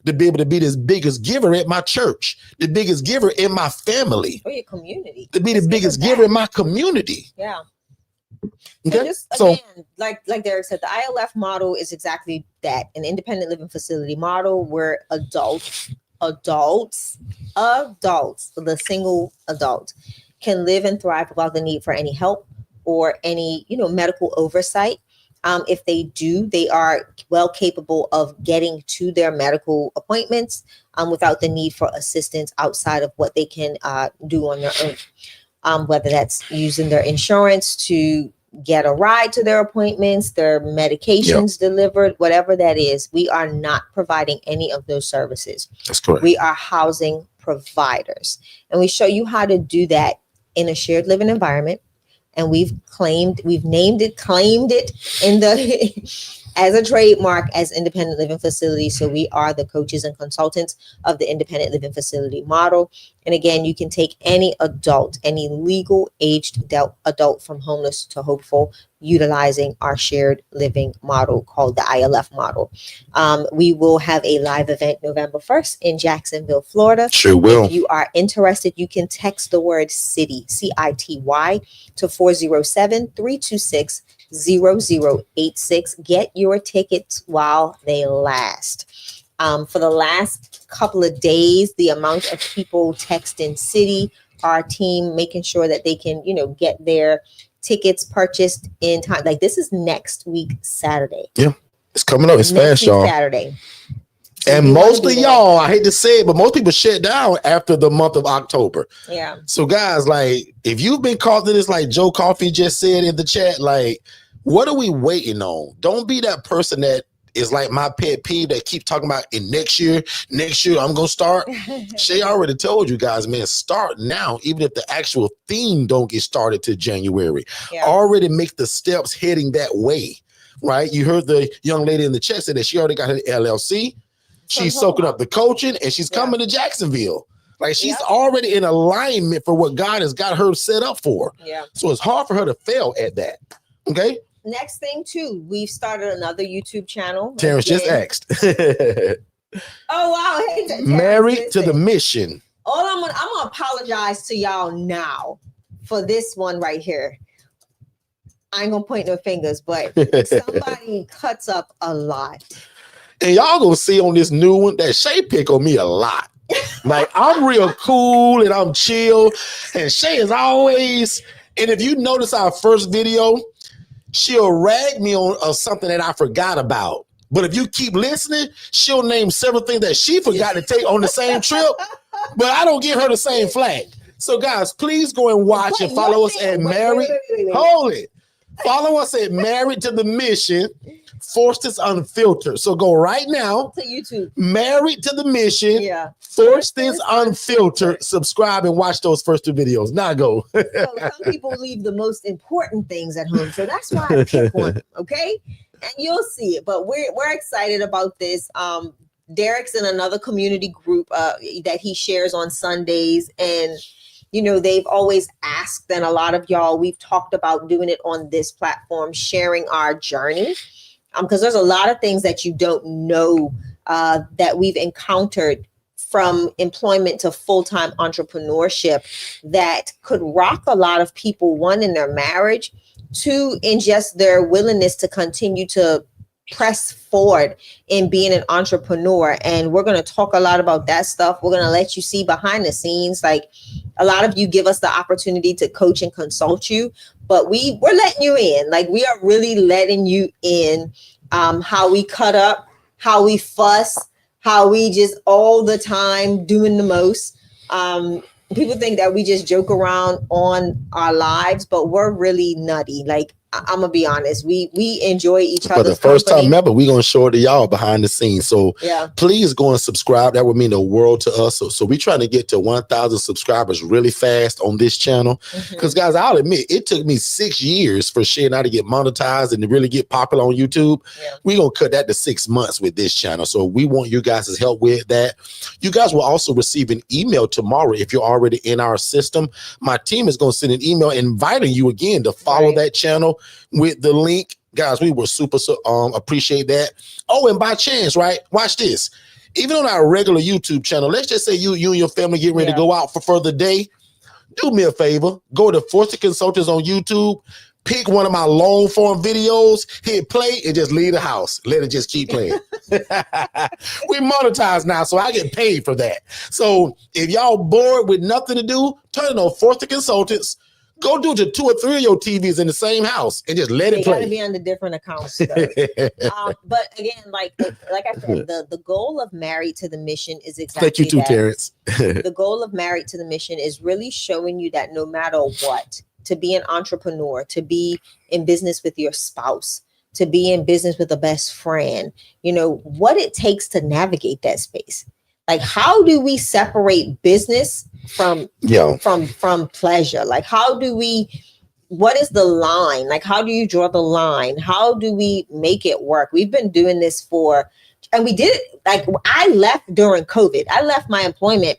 to be able to be this biggest giver at my church, the biggest giver in my family. Or your community. To be the biggest giver in my community. Yeah. Okay. Just again, like Derrick said, the ILF model is exactly that, an independent living facility model where adults, the single adult can live and thrive without the need for any help or any, medical oversight. If they do, they are well capable of getting to their medical appointments without the need for assistance outside of what they can do on their own, whether that's using their insurance to get a ride to their appointments, their medications delivered, whatever that is. We are not providing any of those services. That's correct. We are housing providers, and we show you how to do that in a shared living environment. And we've claimed it in the as a trademark as independent living facility. So we are the coaches and consultants of the independent living facility model. And again, you can take any adult, any legal aged adult from homeless to hopeful, utilizing our shared living model called the ILF model. We will have a live event November 1st in Jacksonville, Florida. Sure will. If you are interested, you can text the word CITY, CITY, to 407-326-0086. Get your tickets while they last. For the last couple of days, the amount of people texting City, our team, making sure that they can, get their tickets purchased in time. Like this is next week, Saturday. Yeah, it's coming up. It's fast, y'all. Saturday. So and most of y'all, I hate to say it, but most people shut down after the month of October. Yeah. So guys, like, if you've been called to this, like Joe Coffey just said in the chat, like, what are we waiting on? Don't be that person that is like my pet peeve that keep talking about in next year I'm gonna start. Shay already told you guys, man, start now, even if the actual theme don't get started till January. Already make the steps heading that way, right? You heard the young lady in the chat say that she already got her LLC. She's soaking up the coaching, and she's coming to Jacksonville. Like she's already in alignment for what God has got her set up for. Yeah. So it's hard for her to fail at that. Okay. Next thing too, we've started another YouTube channel. Terrence just asked. Oh wow! Hey, Married to the mission. I'm gonna apologize to y'all now for this one right here. I ain't gonna point no fingers, but somebody cuts up a lot. And y'all gonna see on this new one that Shay pick on me a lot. Like I'm real cool and I'm chill, and Shay is always. And if you notice our first video, she'll rag me on something that I forgot about. But if you keep listening, she'll name several things that she forgot to take on the same trip. But I don't give her the same flag. So guys, please go and watch and follow us at Married. Hold it. Follow us at Married to the Mission. Forston's Unfiltered. So go right now to YouTube. Married to the Mission. Yeah. Forston's Unfiltered. Subscribe and watch those first two videos. Now go. So some people leave the most important things at home. So that's why I pick one. Okay. And you'll see it. But we're excited about this. Derrick's in another community group that he shares on Sundays. And they've always asked, and a lot of y'all, we've talked about doing it on this platform, sharing our journey. Because there's a lot of things that you don't know that we've encountered from employment to full-time entrepreneurship that could rock a lot of people, one, in their marriage, two, in just their willingness to continue to press forward in being an entrepreneur. And we're going to talk a lot about that stuff. We're going to let you see behind the scenes. Like a lot of you give us the opportunity to coach and consult you, but we're letting you in. Like we are really letting you in how we cut up, how we fuss, how we just all the time doing the most. People think that we just joke around on our lives, but we're really nutty. Like I'm gonna be honest. We enjoy each For other's the first company. time ever, we're gonna show it to y'all behind the scenes. So please go and subscribe. That would mean the world to us. So we're trying to get to 1,000 subscribers really fast on this channel. Because guys, I'll admit it took me 6 years for Shay and I to get monetized and to really get popular on YouTube. We're gonna cut that to 6 months with this channel. So we want you guys' help with that. You guys will also receive an email tomorrow if you're already in our system. My team is gonna send an email inviting you again to follow that channel with the link. Guys, we will super appreciate that. Oh, and by chance, right? Watch this. Even on our regular YouTube channel, let's just say you and your family get ready to go out for the day. Do me a favor. Go to Forston Consultants on YouTube. Pick one of my long form videos, hit play, and just leave the house. Let it just keep playing. We monetize now, so I get paid for that. So if y'all bored with nothing to do, turn on Forston Consultants. Go do to 2 or 3 of your TVs in the same house and just let it play. Got to be under different accounts. But again, like I said, the goal of Married to the Mission is exactly Thank you too, that. Terrence. The goal of Married to the Mission is really showing you that no matter what, to be an entrepreneur, to be in business with your spouse, to be in business with a best friend, you know, what it takes to navigate that space. Like, how do we separate business from pleasure? Like, what is the line? Like, how do you draw the line? How do we make it work? We've been doing this and we did it. Like, I left during COVID. I left my employment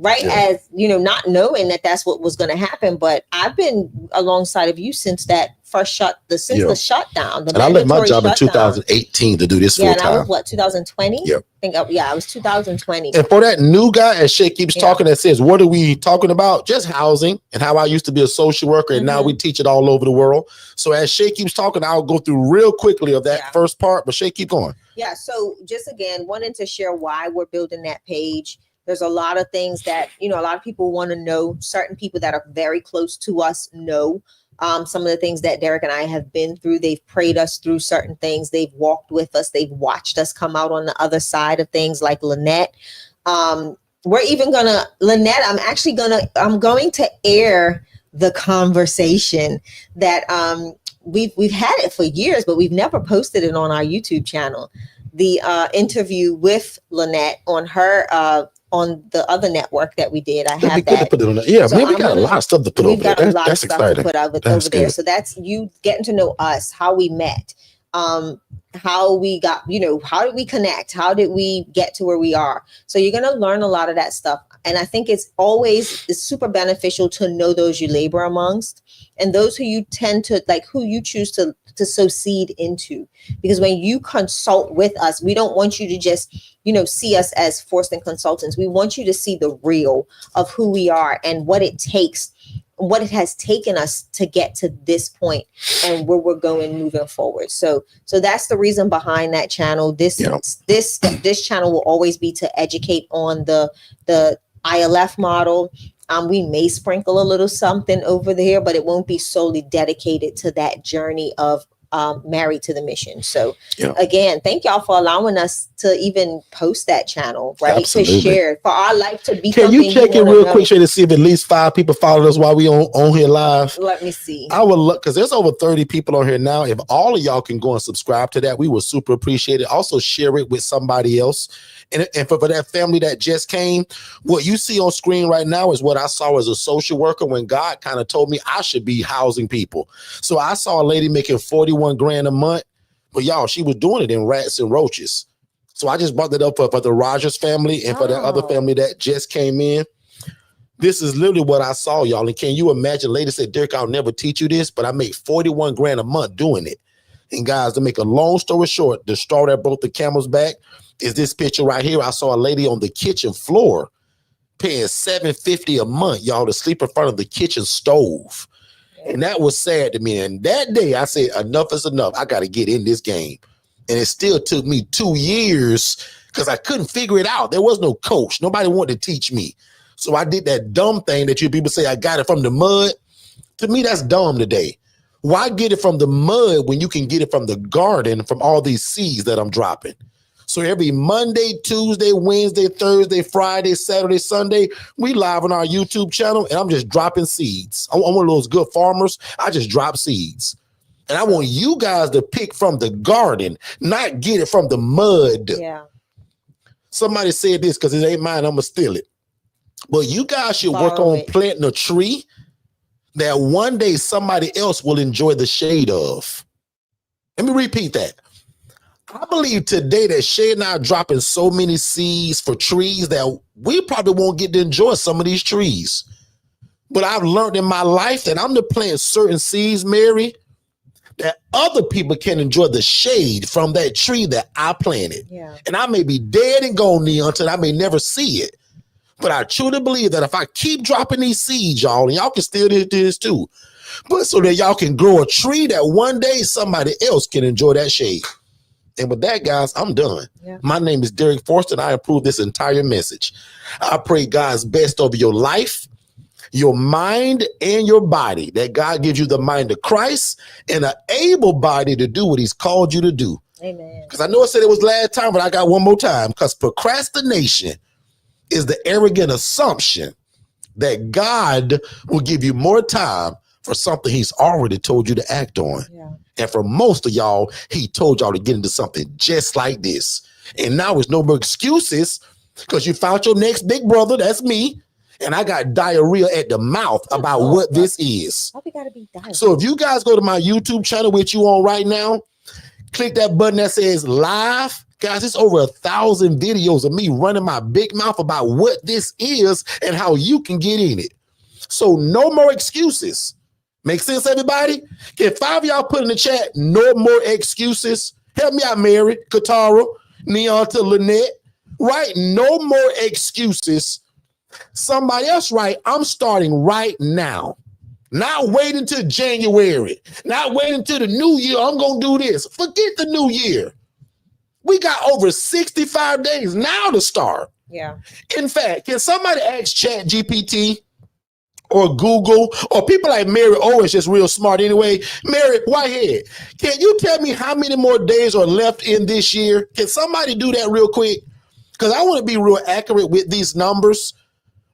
as, you know, not knowing that that's what was going to happen. But I've been alongside of you since that first the shutdown. And I left my job in 2018 to do this full time. And I was 2020? I think I was 2020. And for that new guy, as Shay keeps talking, that says, what are we talking about? Just housing and how I used to be a social worker and now we teach it all over the world. So as Shay keeps talking, I'll go through real quickly of that first part, but Shay, keep going. Yeah. So just again, wanting to share why we're building that page. There's a lot of things that, you know, a lot of people want to know. Certain people that are very close to us know some of the things that Derrick and I have been through. They've prayed us through certain things. They've walked with us. They've watched us come out on the other side of things, like Lynette. We're even Lynette, I'm going to air the conversation that we've had it for years, but we've never posted it on our YouTube channel. The interview with Lynette on her on the other network that we did. I have that. Put it on yeah, so man, we got a lot of stuff to put over there. That's exciting. To put over there. So that's you getting to know us, how we met, how we got, you know, how did we connect? How did we get to where we are? So you're going to learn a lot of that stuff. And I think it's super beneficial to know those you labor amongst and those who you tend to like, who you choose to sow seed into. Because when you consult with us, we don't want you to just, you know, see us as Forston Consultants. We want you to see the real of who we are and what it takes, what it has taken us to get to this point and where we're going moving forward. So that's the reason behind that channel. This channel will always be to educate on the ILF model. We may sprinkle a little something over there, but it won't be solely dedicated to that journey of Married to the Mission. So again, thank y'all for allowing us to even post that channel, right? Absolutely. To share for our life to be. Can you check it real quick, Shay, to see if at least 5 people followed us while we on here live? Let me see. I would look because there's over 30 people on here now. If all of y'all can go and subscribe to that, we will super appreciate it. Also share it with somebody else. And for that family that just came, what you see on screen right now is what I saw as a social worker when God kind of told me I should be housing people. So I saw a lady making 41 grand a month, but y'all, she was doing it in rats and roaches. So I just brought that up for the Rogers family and for that other family that just came in. This is literally what I saw, y'all. And can you imagine? Lady said, Derrick, I'll never teach you this, but I make 41 grand a month doing it. And guys, to make a long story short, the straw that broke the camel's back is this picture right here. I saw a lady on the kitchen floor paying $750 a month, y'all, to sleep in front of the kitchen stove. And that was sad to me. And that day I said, enough is enough. I got to get in this game. And it still took me 2 years because I couldn't figure it out. There was no coach. Nobody wanted to teach me. So I did that dumb thing that you people say, I got it from the mud. To me, that's dumb today. Why get it from the mud when you can get it from the garden from all these seeds that I'm dropping? So every Monday, Tuesday, Wednesday, Thursday, Friday, Saturday, Sunday, we live on our YouTube channel and I'm just dropping seeds. I'm one of those good farmers. I just drop seeds. And I want you guys to pick from the garden, not get it from the mud. Yeah. Somebody said this because it ain't mine, I'm going to steal it. But you guys should work on planting a tree that one day somebody else will enjoy the shade of. Let me repeat that. I believe today that Shay and I are dropping so many seeds for trees that we probably won't get to enjoy some of these trees. But I've learned in my life that I'm to plant certain seeds, Mary, that other people can enjoy the shade from that tree that I planted. Yeah. And I may be dead and gone, Neon, until I may never see it. But I truly believe that if I keep dropping these seeds, y'all, and y'all can still do this too, but so that y'all can grow a tree that one day somebody else can enjoy that shade. And with that, guys, I'm done. Yeah. My name is Derrick Forston. I approve this entire message. I pray God's best over your life, your mind, and your body, that God gives you the mind of Christ and an able body to do what he's called you to do. Amen. Because I know I said it was last time, but I got one more time. Because procrastination is the arrogant assumption that God will give you more time for something he's already told you to act on. Yeah. And for most of y'all, he told y'all to get into something just like this. And now there's no more excuses because you found your next big brother, that's me, and I got diarrhea at the mouth about what this is. Why we gotta be diarrhea? So if you guys go to my YouTube channel, which you on right now, click that button that says live. Guys, it's over 1,000 videos of me running my big mouth about what this is and how you can get in it. So no more excuses. Make sense, everybody? Can 5 of y'all put in the chat, no more excuses? Help me out, Mary, Katara, Neon to Lynette. Right? No more excuses. Somebody else write, I'm starting right now. Not waiting till January. Not waiting till the new year. I'm going to do this. Forget the new year. We got over 65 days now to start. Yeah. In fact, can somebody ask Chat GPT or Google or people like Mary Owens, just real smart anyway? Mary Whitehead, can you tell me how many more days are left in this year? Can somebody do that real quick? Because I want to be real accurate with these numbers.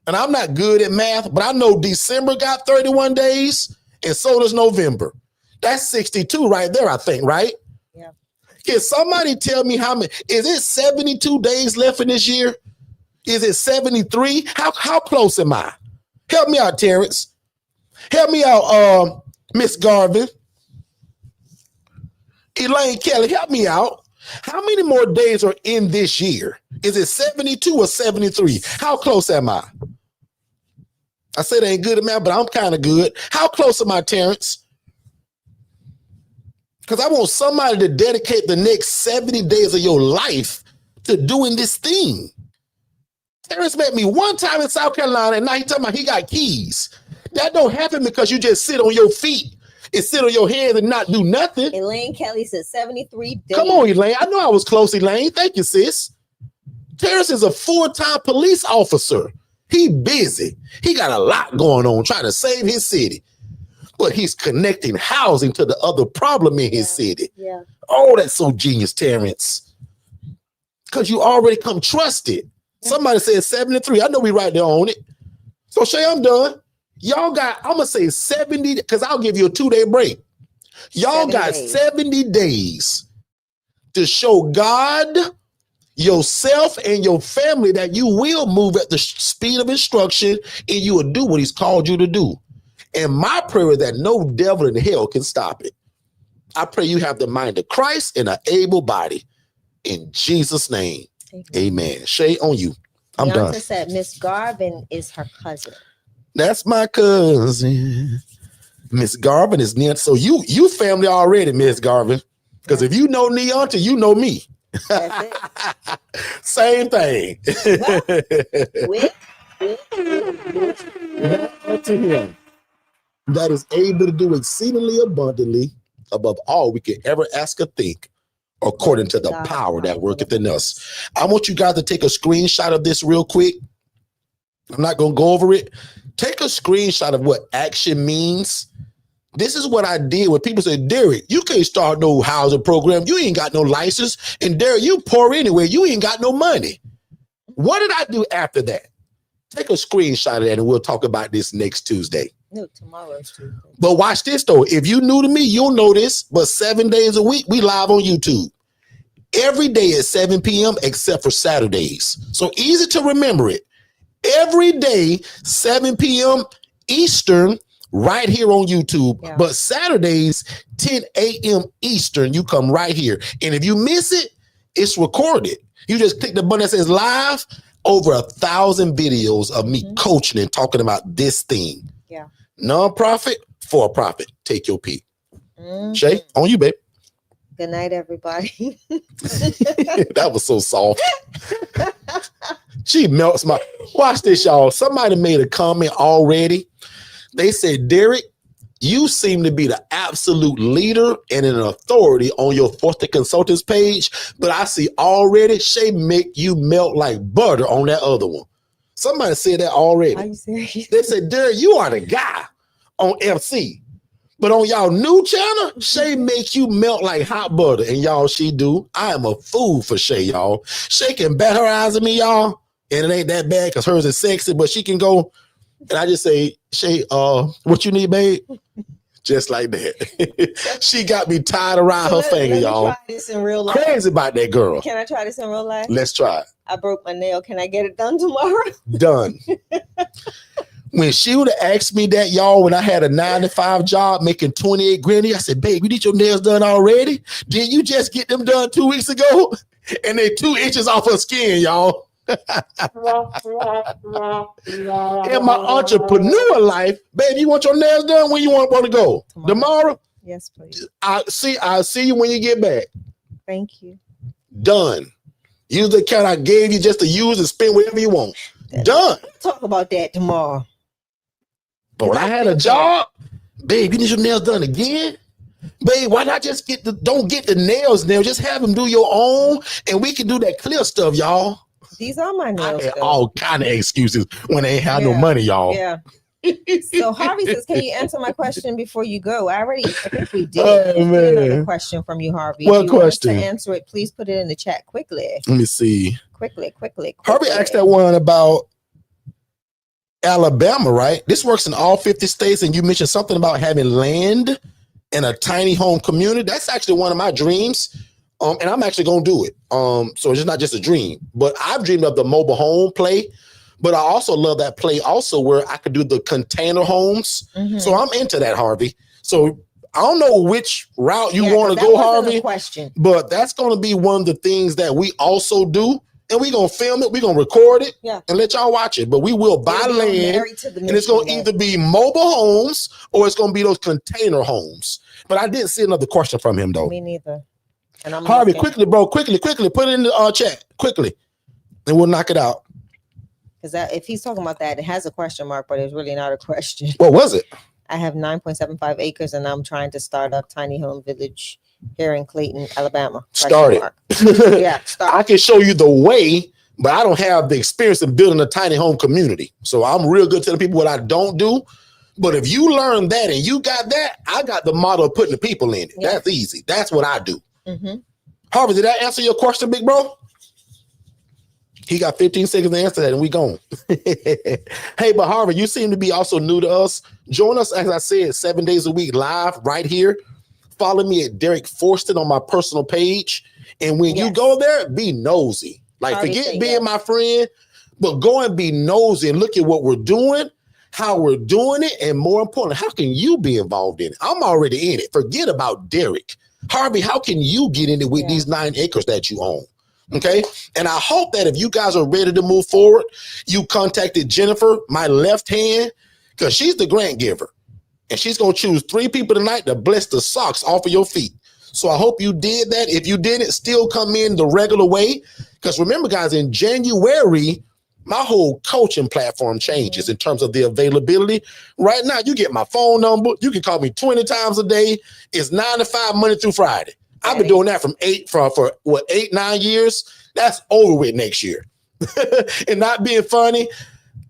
And I'm not good at math, but I know December got 31 days and so does November. That's 62 right there, I think, right? Yeah. Can somebody tell me how many? Is it 72 days left in this year? Is it 73? How close am I? Help me out, Terrence. Help me out, Miss Garvin. Elaine Kelly, help me out. How many more days are in this year? Is it 72 or 73? How close am I? I said I ain't good at math, but I'm kind of good. How close am I, Terrence? Because I want somebody to dedicate the next 70 days of your life to doing this thing. Terrence met me one time in South Carolina, and now he's talking about he got keys. That don't happen because you just sit on your feet and sit on your hands and not do nothing. Elaine Kelly said 73 days. Come on, Elaine. I know I was close, Elaine. Thank you, sis. Terrence is a full-time police officer. He busy. He got a lot going on trying to save his city. But he's connecting housing to the other problem in his city. Yeah. Oh, that's so genius, Terrence. Because you already come trusted. Somebody said 73. I know we right there on it. So Shay, I'm done. Y'all got, I'm going to say 70, because I'll give you a 2-day break. Y'all got 70 days to show God, yourself, and your family that you will move at the speed of instruction and you will do what he's called you to do. And my prayer is that no devil in hell can stop it. I pray you have the mind of Christ and an able body. In Jesus' name. Amen. Shay, on you. I'm done. Said Miss Garvin is her cousin. That's my cousin. Miss Garvin is near. So you family already, Miss Garvin. Because if you know Neonta, you know me. That's it. Same thing. To him that is able to do exceedingly abundantly above all we can ever ask or think, according to the power that worketh in us. I want you guys to take a screenshot of this real quick. I'm not going to go over it. Take a screenshot of what action means. This is what I did when people say, Derrick, you can't start no housing program. You ain't got no license. And Derrick, you poor anyway. You ain't got no money. What did I do after that? Take a screenshot of that and we'll talk about this next Tuesday. No, tomorrow's Tuesday. But watch this though. If you new to me, you'll know this. But 7 days a week, we live on YouTube. Every day at 7 p.m. except for Saturdays. So easy to remember it. Every day, 7 p.m. Eastern, right here on YouTube. Yeah. But Saturdays, 10 a.m. Eastern, you come right here. And if you miss it, it's recorded. You just click the button that says live. Over 1,000 videos of me coaching and talking about this thing. Yeah. Non-profit, for profit. Take your pick. Shay, on you, babe. Good night, everybody. That was so soft. She melts my. Watch this, y'all. Somebody made a comment already. They said, Derrick, you seem to be the absolute leader and an authority on your Forston Consultants page, but I see already Shay make you melt like butter on that other one. Somebody said that already. Are you serious? They said, Derrick, you are the guy on FC. But on y'all new channel, Shay makes you melt like hot butter. And y'all, she do. I am a fool for Shay, y'all. Shay can bat her eyes at me, y'all. And it ain't that bad because hers is sexy, but she can go. And I just say, Shay, what you need, babe? Just like that. She got me tied around her finger, y'all. Try this in real life. Crazy about that girl. Can I try this in real life? Let's try it. I broke my nail. Can I get it done tomorrow? Done. When she would have asked me that, y'all, when I had a 9-to-5 job making 28 grand, I said, babe, you need your nails done already? Did you just get them done 2 weeks ago? And they 2 inches off her skin, y'all. In my entrepreneur life, babe, you want your nails done? When you want to go? Tomorrow? Yes, please. I'll see you when you get back. Thank you. Done. Use the account I gave you just to use and spend whatever you want. Done. Talk about that tomorrow. But when I had a job, babe, you need your nails done again? Babe, why not just don't get the nails now? Just have them do your own, and we can do that clear stuff, y'all. These are my nails. I had all kind of excuses when they ain't had no money, y'all. Yeah. So Harvey says, can you answer my question before you go? I think we did. Oh, man. Another question from you, Harvey. What question? To answer it, please put it in the chat quickly. Let me see. Quickly. Harvey asked that one about Alabama, right? This works in all 50 states, and you mentioned something about having land in a tiny home community. That's actually one of my dreams. And I'm actually going to do it. So it's not just a dream, but I've dreamed of the mobile home play, but I also love that play also where I could do the container homes. So I'm into that, Harvey. So I don't know which route you want to go, Harvey, but that's going to be one of the things that we also do. And we're going to film it. We're going to record it and let y'all watch it. But we will buy land, and it's going to either be mobile homes or it's going to be those container homes. But I didn't see another question from him, though. Me neither. And I'm Harvey, quickly, bro, quickly, put it in the chat, quickly, and we'll knock it out. Because if he's talking about that, it has a question mark, but it's really not a question. What was it? I have 9.75 acres, and I'm trying to start a tiny home village here in Clayton, Alabama. Start it. Yeah, start. I can show you the way, but I don't have the experience in building a tiny home community. So I'm real good telling people what I don't do. But if you learn that and you got that, I got the model of putting the people in it. Yeah. That's easy. That's what I do. Harvey, did that answer your question, big bro? He got 15 seconds to answer that, and we gone. Hey, but Harvey, you seem to be also new to us. Join us, as I said, 7 days a week live right here. Follow me at Derrick Forston on my personal page. And when you go there, be nosy. Like, forget being my friend, but go and be nosy and look at what we're doing, how we're doing it, and more importantly, how can you be involved in it? I'm already in it. Forget about Derrick. Harvey, how can you get in it with these 9 acres that you own? Okay. And I hope that if you guys are ready to move forward, you contacted Jennifer, my left hand, because she's the grant giver. And she's going to choose 3 people tonight to bless the socks off of your feet. So I hope you did that. If you didn't, still come in the regular way. Because remember, guys, in January, my whole coaching platform changes in terms of the availability. Right now, you get my phone number. You can call me 20 times a day. It's 9 to 5, Monday through Friday. I've been doing that for 8-9 years. That's over with next year. And not being funny,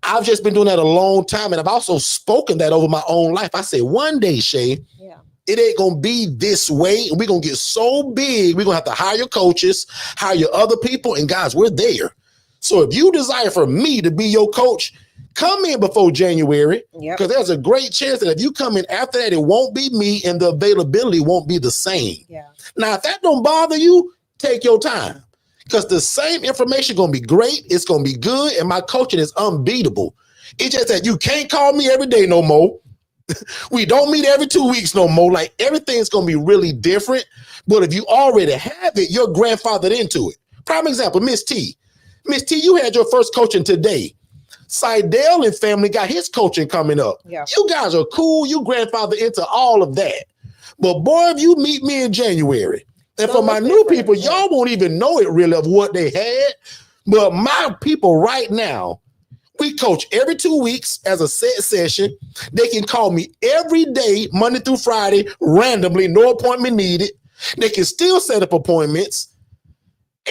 I've just been doing that a long time. And I've also spoken that over my own life. I said, one day, Shay, it ain't going to be this way. And we're going to get so big, we're going to have to hire coaches, hire other people. And guys, we're there. So if you desire for me to be your coach, Come in before January, Yep. because there's a great chance that if you come in after that, it won't be me and the availability won't be the same. Yeah. Now, if that don't bother you, take your time, because the same information going to be great. It's going to be good, and my coaching is unbeatable. It's just that you can't call me every day no more. We don't meet every 2 weeks no more. Like, everything's going to be really different. But if you already have it, you're grandfathered into it. Prime example, Miss T. Miss T, you had your first coaching today. Seidel and family got his coaching coming up. Yeah. You guys are cool. You grandfather into all of that. But boy, if you meet me in January, and for my new people, y'all won't even know it really of what they had. But my people right now, we coach every 2 weeks as a set session. They can call me every day, Monday through Friday, randomly, no appointment needed. They can still set up appointments.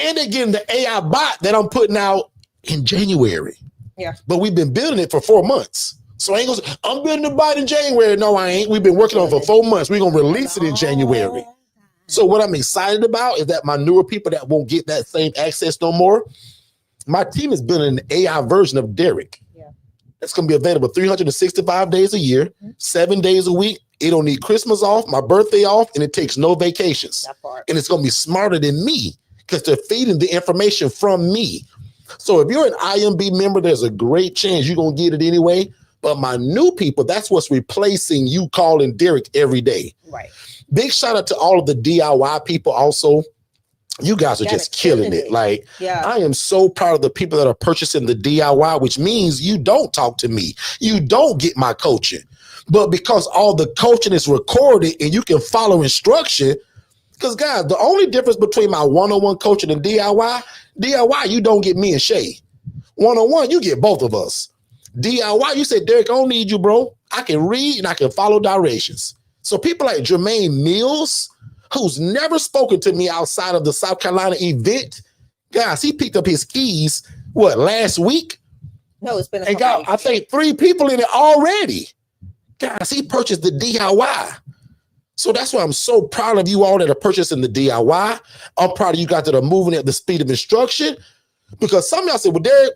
And they're getting the AI bot that I'm putting out in January. Yeah. But we've been building it for 4 months. So I ain't gonna say, I'm building the bot in January. No, I ain't. We've been working on it for 4 months. We're going to release it in January. So what I'm excited about is that my newer people that won't get that same access no more, my team is building an AI version of Derrick. Yeah. That's going to be available 365 days a year, 7 days a week. It don't need Christmas off, my birthday off, and it takes no vacations. That part. And it's going to be smarter than me because they're feeding the information from me. So if you're an IMB member, there's a great chance you're going to get it anyway. But my new people, that's what's replacing you calling Derrick every day. Right. Big shout out to all of the DIY people also. You guys are just killing it. Like, yeah. I am so proud of the people that are purchasing the DIY, which means you don't talk to me. You don't get my coaching. But because all the coaching is recorded and you can follow instruction, because guys, the only difference between my one-on-one coaching and DIY, you don't get me and Shay. One-on-one, you get both of us. DIY, you say, Derrick, I don't need you, bro. I can read and I can follow directions. So people like Jermaine Mills, who's never spoken to me outside of the South Carolina event, guys, he picked up his keys, last week? No, it's been a and got, I think, 3 people in it already. Guys, he purchased the DIY. So that's why I'm so proud of you all that are purchasing the DIY. I'm proud of you guys that are moving at the speed of instruction. Because some of y'all say, well, Derrick,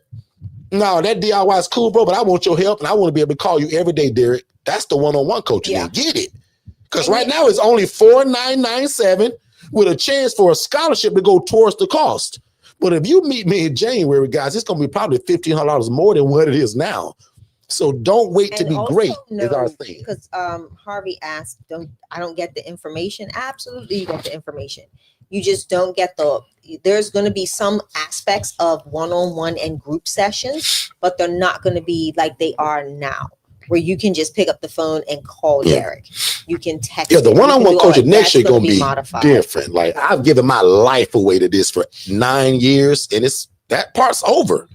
no, that DIY is cool, bro, but I want your help and I want to be able to call you every day, Derrick. That's the one-on-one coaching. Yeah. Get it. Because right now it's only $4,997 with a chance for a scholarship to go towards the cost. But if you meet me in January, guys, it's going to be probably $1,500 more than what it is now. So don't wait to be great is our thing. Because Harvey asked, I don't get the information. Absolutely, you get the information. You just don't get there's going to be some aspects of one-on-one and group sessions, but they're not going to be like they are now, where you can just pick up the phone and call Derrick. You can text. Yeah, the one-on-one coaching next year going to be different. Like, I've given my life away to this for 9 years, and that part's over.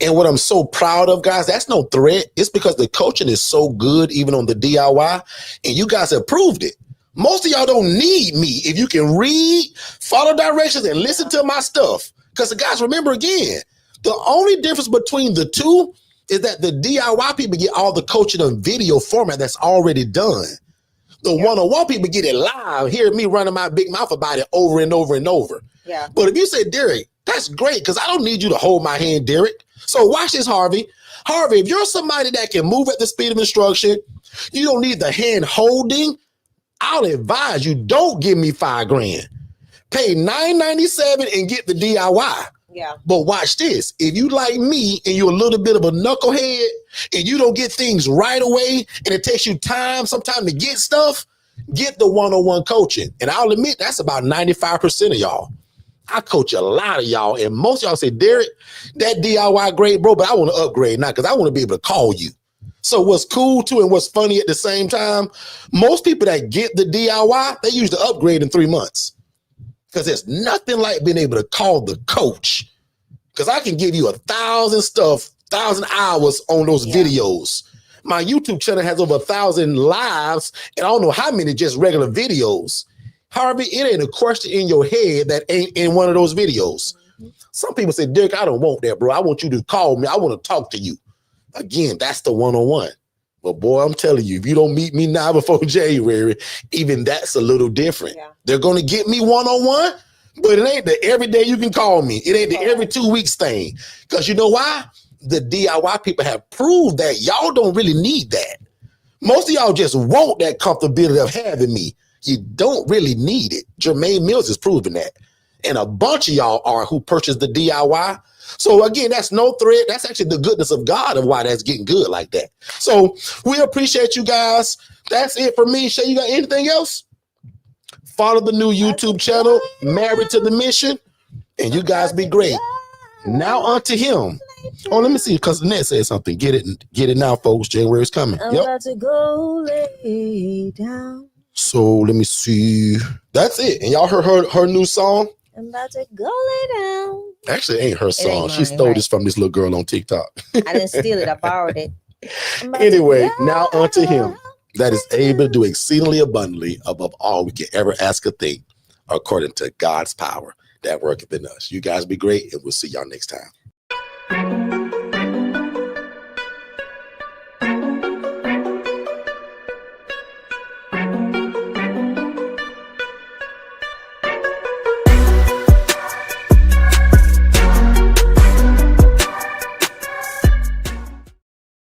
And what I'm so proud of, guys, that's no threat. It's because the coaching is so good, even on the DIY, and you guys have proved it. Most of y'all don't need me if you can read, follow directions, and listen to my stuff. Because, guys, remember again, the only difference between the two is that the DIY people get all the coaching on video format that's already done. The one-on-one people get it live, hear me running my big mouth about it over and over and over. Yeah. But if you say, Derrick, that's great, because I don't need you to hold my hand, Derrick. So watch this, Harvey. Harvey, if you're somebody that can move at the speed of instruction, you don't need the hand holding, I'll advise you, don't give me $5,000. Pay $997 and get the DIY. Yeah. But watch this. If you like me and you're a little bit of a knucklehead and you don't get things right away and it takes you time sometimes to get stuff, get the one-on-one coaching. And I'll admit that's about 95% of y'all. I coach a lot of y'all, and most of y'all say, Derrick, that DIY great, bro, but I want to upgrade now because I want to be able to call you. So what's cool too and what's funny at the same time, most people that get the DIY, they usually upgrade in 3 months. Because there's nothing like being able to call the coach. Because I can give you 1,000 hours on those videos. My YouTube channel has over 1,000 lives, and I don't know how many just regular videos. Harvey, it ain't a question in your head that ain't in one of those videos. Some people say, Derrick, I don't want that, bro. I want you to call me. I want to talk to you. Again, that's the one-on-one. But boy, I'm telling you, if you don't meet me now before January, even that's a little different. Yeah. They're going to get me one-on-one, but it ain't the every day you can call me. It ain't the every 2 weeks thing. Because you know why? the DIY people have proved that y'all don't really need that. Most of y'all just want that comfortability of having me. You don't really need it. Jermaine Mills is proving that. And a bunch of y'all are who purchased the DIY. So again, that's no threat. That's actually the goodness of God of why that's getting good like that. So we appreciate you guys. That's it for me. Shay, you got anything else? Follow the new YouTube channel, Married to the Mission, and you guys be great. Now unto him. Oh, let me see, because Annette said something. Get it now, folks. January is coming. I'm about to go lay down. So let me see. That's it. And y'all heard her new song? I'm about to go lay down. Actually, it ain't her song. She stole this from this little girl on TikTok. I didn't steal it. I borrowed it. Anyway, now unto him that is able to do exceedingly abundantly above all we can ever ask or think, according to God's power that worketh in us. You guys be great, and we'll see y'all next time.